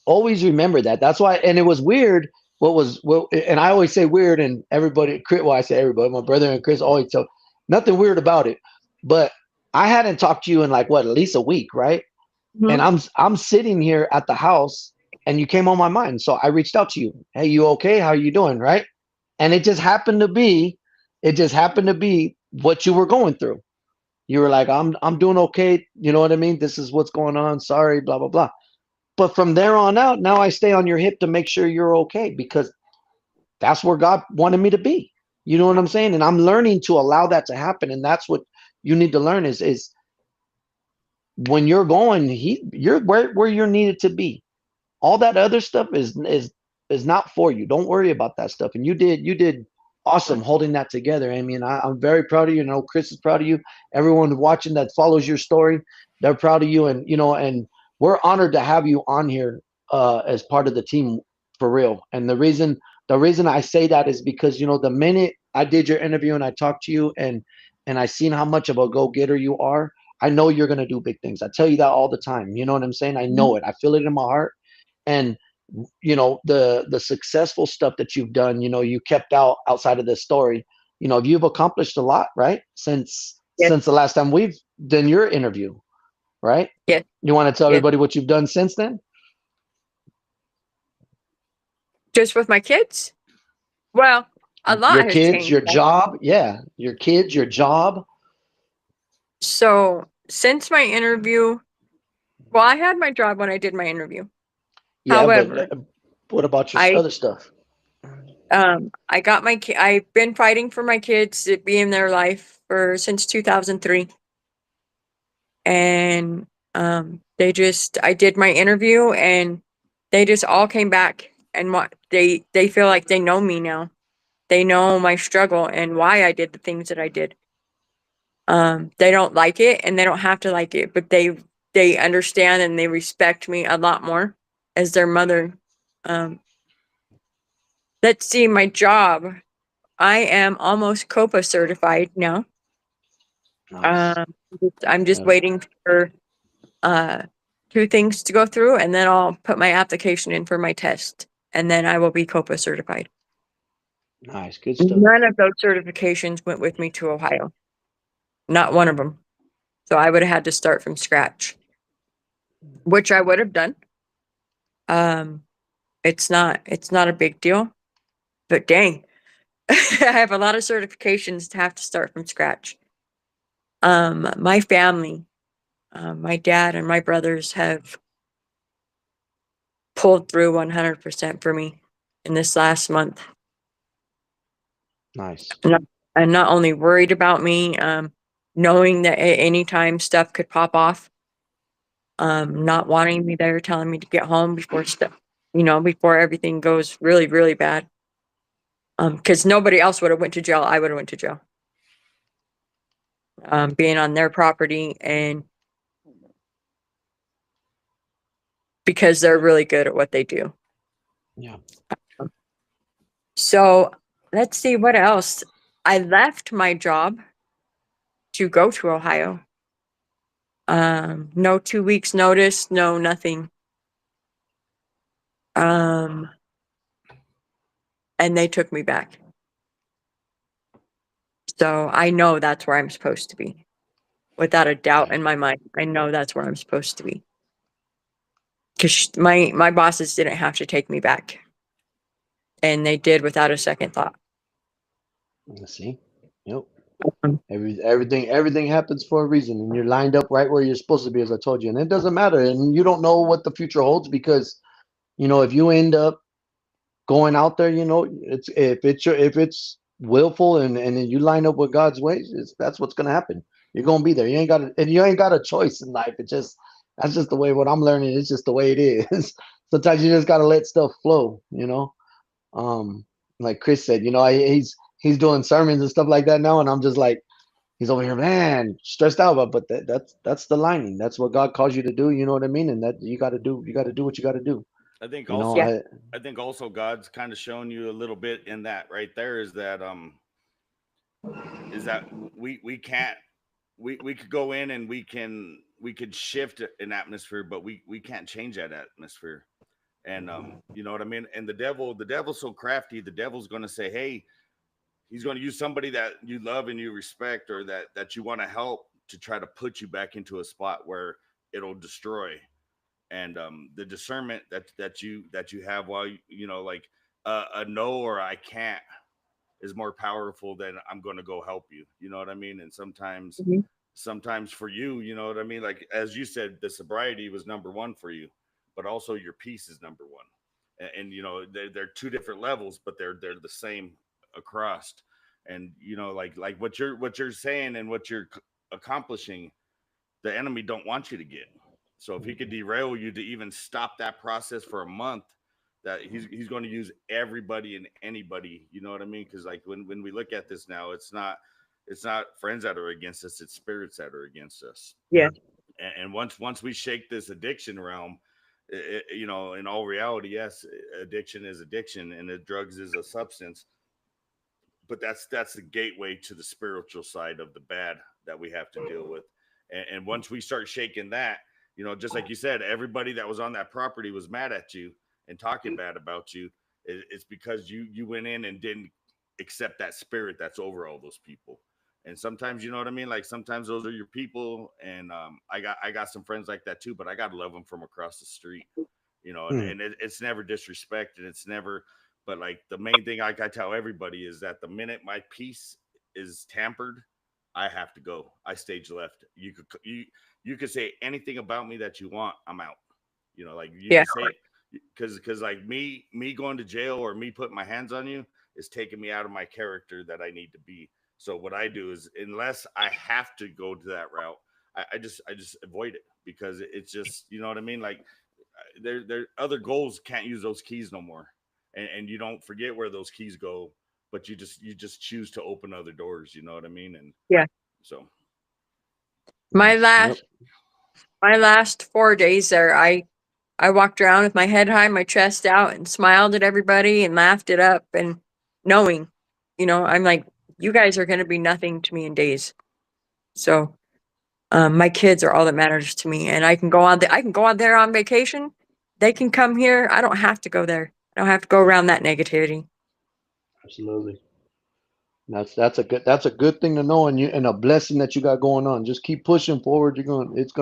always remember that. That's why. And it was weird. And I always say weird, and everybody, well, I say everybody, my brother and Chris always tell, nothing weird about it. But I hadn't talked to you in, like, what, at least a week, right? And Mhm. I'm sitting here at the house, and you came on my mind. So I reached out to you. Hey, you okay? How you doing? Right? And it just happened to be what you were going through. You were like, I'm doing okay. You know what I mean? This is what's going on. Sorry, blah, blah, blah. But from there on out, now I stay on your hip to make sure you're okay, because that's where God wanted me to be. You know what I'm saying? And I'm learning to allow that to happen. And that's what you need to learn is when you're going, you're where you're needed to be. All that other stuff is not for you. Don't worry about that stuff. And you did awesome holding that together, Amy. And I'm very proud of you. Chris is proud of you. Everyone watching that follows your story, they're proud of you. And we're honored to have you on here as part of the team, for real. And the reason I say that is because, the minute I did your interview and I talked to you, and I seen how much of a go-getter you are, I know you're gonna do big things. I tell you that all the time. You know what I'm saying? I know it. I feel it in my heart. And the successful stuff that you've done, you kept outside of this story. You've accomplished a lot, right? since Yes. since the last time we've done your interview, right? Yes. You want to tell Yes. everybody what you've done since then? Just with my kids? Well, a Your lot has kids, changed. your job. Yeah, your kids, your job. So since my interview, well, I had my job when I did my interview. Yeah, but However, what about your I other stuff? I got I've been fighting for my kids to be in their life since 2003. And I did my interview, and they just all came back, and they feel like they know me now. They know my struggle and why I did the things that I did. They don't like it, and they don't have to like it, but they understand and they respect me a lot more as their mother. Let's see, my job. I am almost COPA certified now. Nice. I'm just Yeah. waiting for two things to go through, and then I'll put my application in for my test, and then I will be COPA certified. Nice. Good stuff. None of those certifications went with me to Ohio. Not one of them. So I would have had to start from scratch, which I would have done. It's not a big deal, but dang, I have a lot of certifications to have to start from scratch. My family, my dad and my brothers have pulled through 100% for me in this last month. Nice. And not only worried about me, knowing that at any time stuff could pop off, not wanting me there, telling me to get home before before everything goes really, really bad. Because nobody else would have went to jail. I would have went to jail. Being on their property, and because they're really good at what they do. Yeah. So let's see what else. I left my job to go to Ohio. No 2 weeks notice, no nothing. And they took me back. So I know that's where I'm supposed to be. Without a doubt in my mind, I know that's where I'm supposed to be. because my bosses didn't have to take me back, and they did without a second thought. Let's see. Yep. Um, Everything happens for a reason, and you're lined up right where you're supposed to be, as I told you. And it doesn't matter, and you don't know what the future holds, because if you end up going out there, it's if it's willful, and then you line up with God's ways, that's what's gonna happen. You're gonna be there. You ain't got a choice in life. That's just the way. What I'm learning, it's just the way it is. Sometimes you just gotta let stuff flow. Um, like Chris said, he's doing sermons and stuff like that now, and I'm just like, he's over here, man, stressed out. But that's the lining. That's what God calls you to do. You know what I mean? And that you got to do what you got to do. I think You know, also, Yeah. I think also God's kind of showing you a little bit in that right there is that we can't we could go in and we could shift an atmosphere, but we can't change that atmosphere. And you know what I mean? And the devil's so crafty, the devil's gonna say, hey, he's gonna use somebody that you love and you respect, or that you want to help, to try to put you back into a spot where it'll destroy. And the discernment that you have, while like a no or I can't is more powerful than I'm going to go help you. You know what I mean? And Mhm. sometimes for you, you know what I mean? Like, as you said, the sobriety was number one for you, but also your peace is number one. And they're two different levels, but they're the same across. And like what you're saying and what you're accomplishing, the enemy don't want you to get. So if he could derail you to even stop that process for a month, that he's going to use everybody and anybody. You know what I mean? Because like when we look at this now, it's not friends that are against us; it's spirits that are against us. Yeah. And once we shake this addiction realm, in all reality, yes, addiction is addiction, and the drugs is a substance. But that's the gateway to the spiritual side of the bad that we have to deal with. And once we start shaking that, just like you said, everybody that was on that property was mad at you and talking bad about you. It's because you went in and didn't accept that spirit that's over all those people. And sometimes, you know what I mean, like sometimes those are your people. And I got some friends like that too, but I gotta love them from across the street. And, Hmm. and it's never disrespect, and it's never. But like the main thing I tell everybody is that the minute my peace is tampered, I have to go. I stage left. You could say anything about me that you want. I'm out. Like you Yeah. can say it, because like me going to jail or me putting my hands on you is taking me out of my character that I need to be. So what I do is, unless I have to go to that route, I just avoid it, because it's just, you know what I mean. Like there other goals can't use those keys no more, and you don't forget where those keys go, but you just choose to open other doors. You know what I mean? And Yeah. so My Yep. last 4 days there, I walked around with my head high, my chest out, and smiled at everybody and laughed it up, and knowing, I'm like, you guys are going to be nothing to me in days. So, my kids are all that matters to me, and I can go out there on vacation. They can come here. I don't have to go there. I don't have to go around that negativity. Absolutely. That's a good thing to know, and a blessing that you got going on. Just keep pushing forward. It's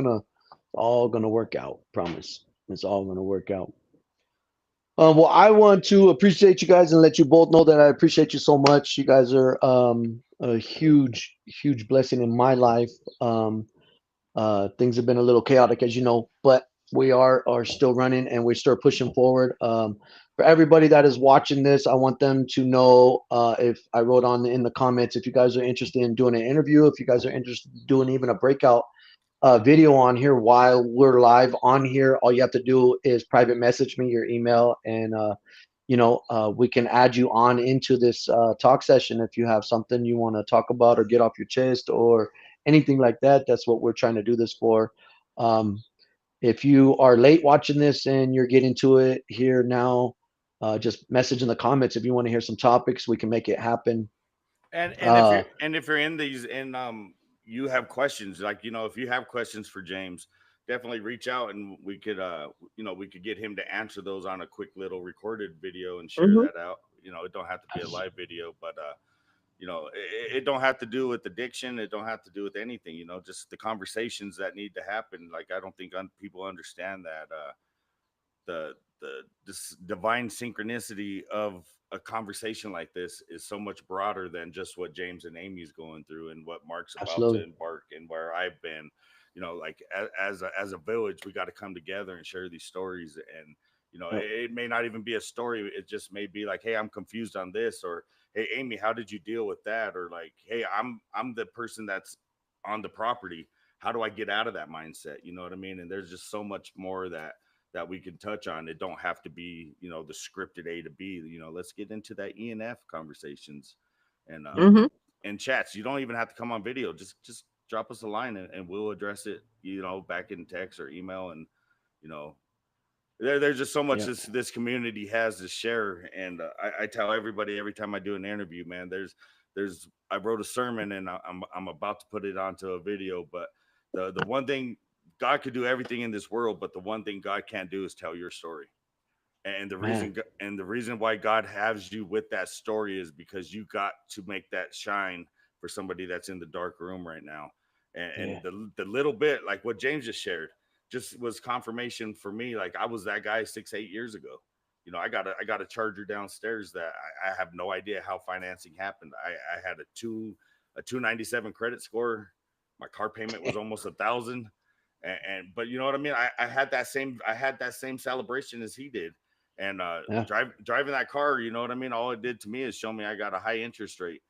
all gonna work out. Promise. It's all gonna work out. Well, I want to appreciate you guys and let you both know that I appreciate you so much. You guys are a huge, huge blessing in my life. Things have been a little chaotic, as you know, but we are still running, and we're still pushing forward. For everybody that is watching this, I want them to know, if I wrote on in the comments, if you guys are interested in doing an interview, if you guys are interested in doing even a breakout video on here while we're live on here, all you have to do is private message me your email, and we can add you on into this talk session if you have something you want to talk about or get off your chest or anything like that. That's what we're trying to do this for. Um, if you are late watching this and you're getting to it here now, just message in the comments if you want to hear some topics. We can make it happen. and if Uh, you're in these, and you have questions, like, if you have questions for James, definitely reach out, and we could get him to answer those on a quick little recorded video and share Hmm. that out. It don't have to be a live video, but it don't have to do with addiction. It don't have to do with anything. Just the conversations that need to happen. Like, I don't think people understand that. this divine synchronicity of a conversation like this is so much broader than just what James and Amy's going through and what Mark's about to Absolutely. embark and where I've been. You know, like as a village, we got to come together and share these stories. And you know, Yep. it may not even be a story. It just may be like, hey, I'm confused on this, or hey, Amy, how did you deal with that? Or like, hey, I'm the person that's on the property. How do I get out of that mindset? You know what I mean? And there's just so much more that we can touch on. It don't have to be, you know, the scripted A to B. You know, let's get into that E and F conversations Hmm. and chats. You don't even have to come on video. Just drop us a line and we'll address it, you know, back in text or email. And, you know, there's just so much Yeah. this community has to share. And I tell everybody every time I do an interview, man, there's I wrote a sermon and I'm about to put it onto a video, but the one thing, God could do everything in this world, but the one thing God can't do is tell your story. And Man. the reason why God has you with that story is because you got to make that shine for somebody that's in the dark room right now. Yeah. And the little bit like what James just shared just was confirmation for me. Like I was that guy 6 8 years ago. You know, I got a charger downstairs that I have no idea how financing happened. I had a 297 credit score. My car payment was almost 1,000. And but you know what I mean? I had that same celebration as he did. And Yeah. driving that car, you know what I mean? All it did to me is show me I got a high interest rate,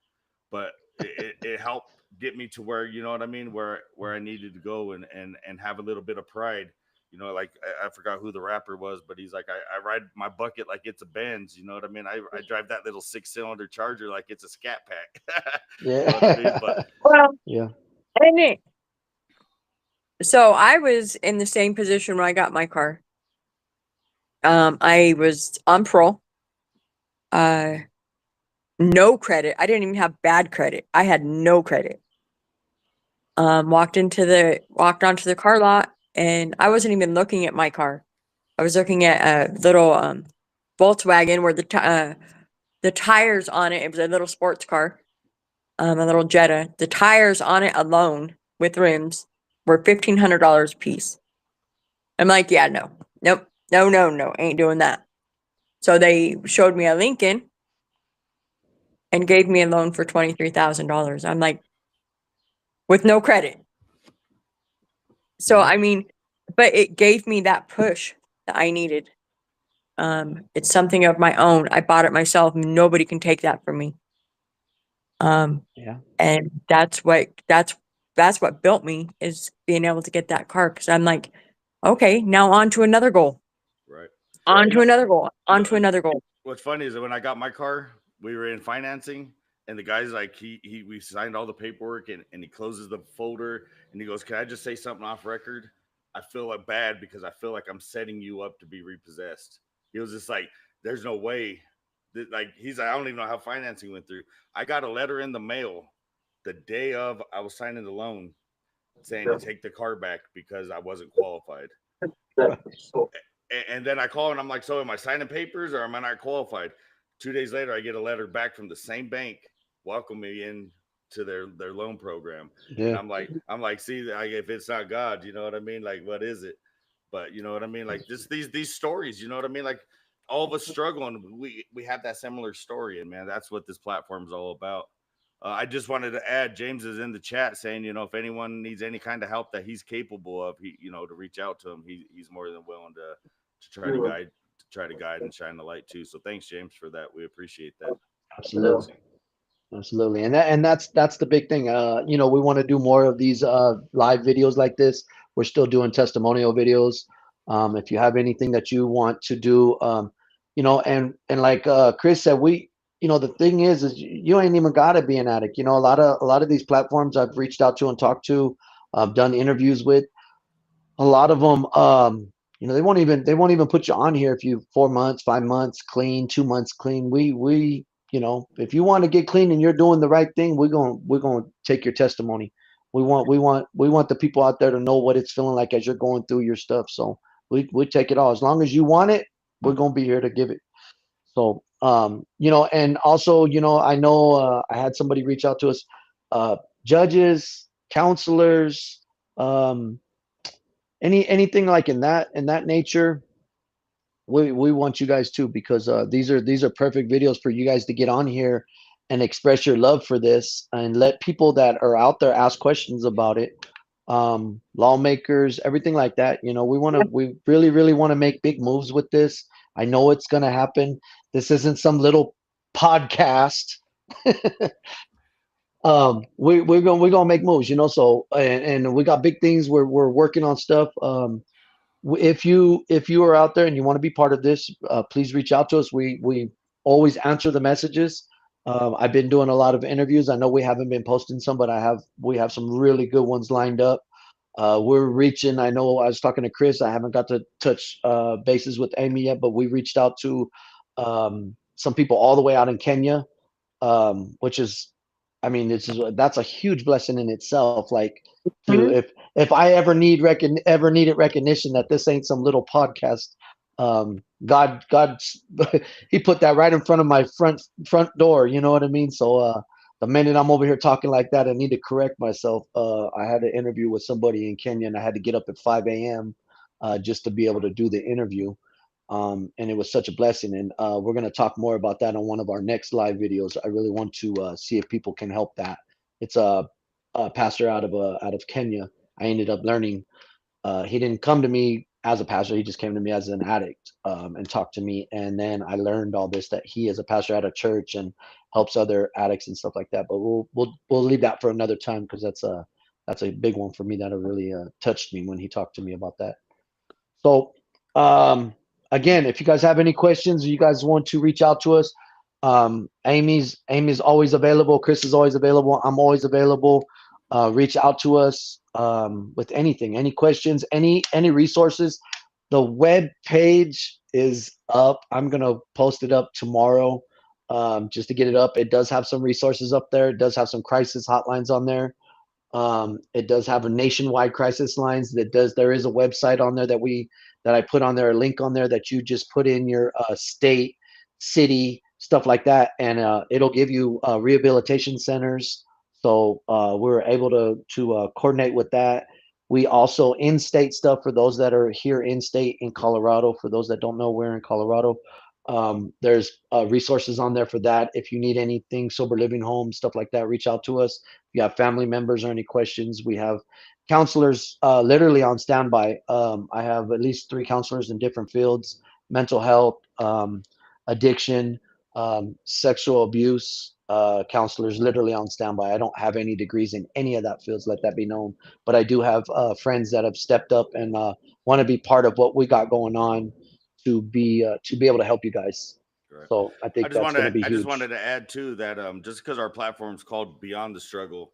but it helped get me to where, you know what I mean, where I needed to go and have a little bit of pride. You know, like I forgot who the rapper was, but he's like, I ride my bucket like it's a Benz. You know what I mean? I drive that little 6-cylinder Charger like it's a Scat Pack. You know what I mean? Yeah. But Well, Yeah. and so I was in the same position when I got my car. I was on parole. No credit. I didn't even have bad credit. I had no credit. Walked onto the car lot, and I wasn't even looking at my car. I was looking at a little Volkswagen where the tires on it. It was a little sports car, a little Jetta. The tires on it alone with rims were $1,500 a piece. I'm like, yeah, no, nope, no, ain't doing that. So they showed me a Lincoln and gave me a loan for $23,000. I'm like, with no credit. So Mhm. I mean, but it gave me that push that I needed. It's something of my own. I bought it myself. Nobody can take that from me. Yeah. And that's what built me, is being able to get that car. Because I'm like, okay, now on to another goal. right. On You to know, another goal. you On know, to another goal. what's funny is that when I got my car, we were in financing, and the guy's like, we signed all the paperwork, and he closes the folder, and he goes, "Can I just say something off record? I feel like bad because I feel like I'm setting you up to be repossessed." He was just like, "There's no way." Like he's like, I don't even know how financing went through. I got a letter in the mail the day of I was signing the loan saying to take the car back because I wasn't qualified. And then I call and I'm like, so am I signing papers or am I not qualified? 2 days later, I get a letter back from the same bank welcome me in to their loan program. And Yeah. I'm like, see, like, if it's not God, you know what I mean? Like, what is it? But you know what I mean? Like just these stories, you know what I mean? Like all of us struggling, we have that similar story, and man, that's what this platform is all about. I just wanted to add, James is in the chat saying, you know, if anyone needs any kind of help that he's capable of, he, you know, to reach out to him. He's more than willing to try to guide and shine the light too. So thanks, James, for that. We appreciate that. Absolutely. Absolutely. And that's the big thing. You know, we want to do more of these live videos like this. We're still doing testimonial videos. If you have anything that you want to do, you know, and like Chris said, you know, the thing is you ain't even gotta be an addict. You know, a lot of these platforms I've reached out to and talked to, done interviews with, a lot of them, you know, they won't even put you on here if you 4 months, 5 months clean, 2 months clean. We you know, if you want to get clean and you're doing the right thing, we're gonna take your testimony. We want the people out there to know what it's feeling like as you're going through your stuff. So we take it all. As long as you want it, we're gonna be here to give it. So you know, and also, you know, I know I had somebody reach out to us, uh judges, counselors, anything like in that nature. we want you guys too, because these are perfect videos for you guys to get on here and express your love for this and let people that are out there ask questions about it. Lawmakers, everything like that. You know, we really want to make big moves with this. I know it's gonna happen. This isn't some little podcast. We're gonna make moves, you know. So and we got big things. We're working on stuff. If you are out there and you want to be part of this, please reach out to us. We always answer the messages. I've been doing a lot of interviews. I know we haven't been posting some, but we have some really good ones lined up. We're reaching. I know I was talking to Chris. I haven't got to touch bases with Amy yet, but we reached out to some people all the way out in Kenya, which is, I mean, that's a huge blessing in itself. Like, to Mhm. if I ever needed recognition that this ain't some little podcast, God, He put that right in front of my front door. You know what I mean? So the minute I'm over here talking like that, I need to correct myself. I had an interview with somebody in Kenya, and I had to get up at 5 a.m. Just to be able to do the interview. And it was such a blessing. And we're going to talk more about that on one of our next live videos. I really want to see if people can help that. It's a pastor out of Kenya. I ended up learning. He didn't come to me as a pastor. He just came to me as an addict and talked to me. And then I learned all this, that he is a pastor at a church and helps other addicts and stuff like that. But we'll leave that for another time, because that's a big one for me that really touched me when he talked to me about that. So, um, again, if you guys have any questions, or you guys want to reach out to us, Amy's always available. Chris is always available. I'm always available. Reach out to us with anything, any questions, any resources. The web page is up. I'm gonna post it up tomorrow, just to get it up. It does have some resources up there. It does have some crisis hotlines on there. It does have a nationwide crisis lines. There is a website on there that I put on there, a link on there that you just put in your state, city, stuff like that, and it'll give you rehabilitation centers. So we're able to coordinate with that. We also in-state stuff for those that are here in state in Colorado. For those that don't know, we're in Colorado. There's resources on there for that. If you need anything, sober living home, stuff like that, reach out to us. If you have family members or any questions, we have counselors literally on standby. I have at least 3 counselors in different fields: mental health, addiction, sexual abuse, counselors literally on standby. I don't have any degrees in any of that fields, let that be known. But I do have friends that have stepped up and want to be part of what we got going on, to be able to help you guys. Correct. So I think that's going to be I just huge. wanted to add too that just because our platform is called Beyond the Struggle,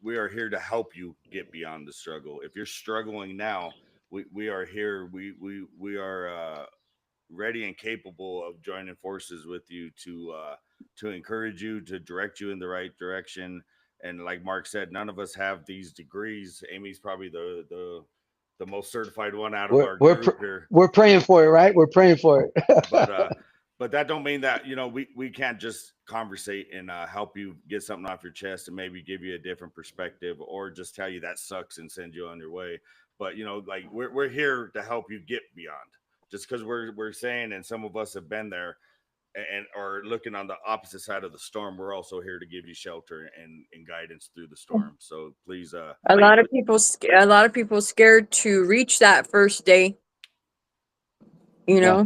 we are here to help you get beyond the struggle. If you're struggling now, we are here. We are ready and capable of joining forces with you to encourage you, to direct you in the right direction. And like Mark said, none of us have these degrees. Amy's probably the most certified one out of We're our we're group pr- here. we're praying for it, right? We're praying for but it. but that don't mean that, you know, we can't just conversate and help you get something off your chest and maybe give you a different perspective, or just tell you that sucks and send you on your way. But you know, like we're here to help you get beyond. Just because we're saying, and some of us have been there and are looking on the opposite side of the storm, we're also here to give you shelter and guidance through the storm. So please A lot of people scared to reach that first day. You Yeah,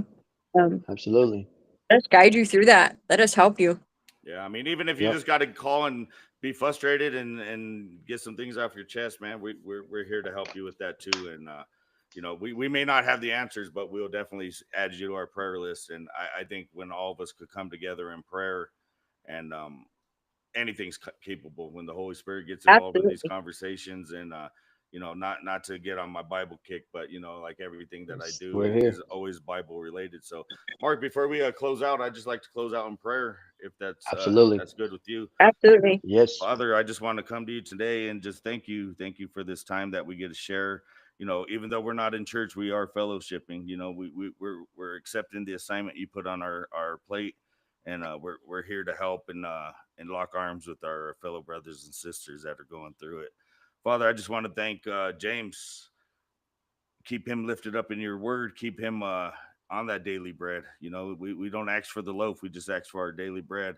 know, absolutely. let us guide you through that. Let us help you. Yeah, I mean, even if you Yep. just got to call and be frustrated and get some things off your chest, man, we're here to help you with that too. And you know, we may not have the answers, but we'll definitely add you to our prayer list. And I think when all of us could come together in prayer, and anything's capable when the Holy Spirit gets involved in these Absolutely. conversations. And you know, not to get on my Bible kick, but you know, like everything that I do We're here. is always Bible related. So, Mark, before we close out, I just like to close out in prayer, if Absolutely. that's good with you. Absolutely. Yes. Father, I just want to come to you today and just thank you for this time that we get to share. You know, even though we're not in church, we are fellowshipping. You know, we're accepting the assignment you put on our plate, and we're here to help and lock arms with our fellow brothers and sisters that are going through it. Father, I just want to thank James. Keep him lifted up in your word. Keep him on that daily bread. You know, we don't ask for the loaf, we just ask for our daily bread.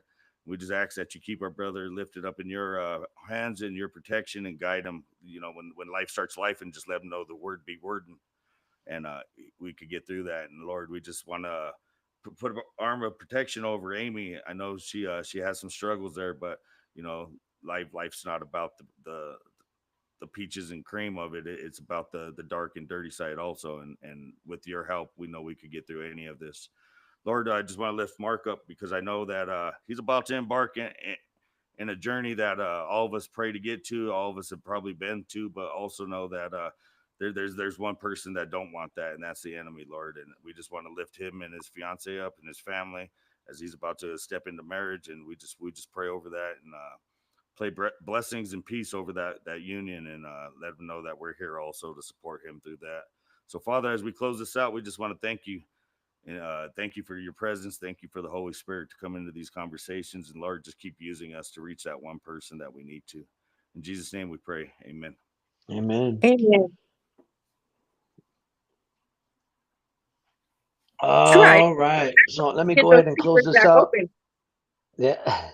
We just ask that you keep our brother lifted up in your hands and your protection, and guide him, you know, when life starts life, and just let him know the word be wording, and we could get through that. And Lord, we just want to put an arm of protection over Amy. I know she has some struggles there, but you know, life's not about the peaches and cream of it. It's about the dark and dirty side also. And with your help, we know we could get through any of this. Lord, I just want to lift Mark up, because I know that he's about to embark in a journey that all of us pray to get to, all of us have probably been to, but also know that there's one person that don't want that, and that's the enemy, Lord. And we just want to lift him and his fiance up and his family as he's about to step into marriage, and we just pray over that, and play blessings and peace over that union, and let him know that we're here also to support him through that. So, Father, as we close this out, we just want to thank you. And thank you for your presence. Thank you for the Holy Spirit to come into these conversations. And Lord, just keep using us to reach that one person that we need to. In Jesus' name we pray. Amen. Amen. Amen. All right. So let me Get go those ahead and close secrets this back out. open. Yeah.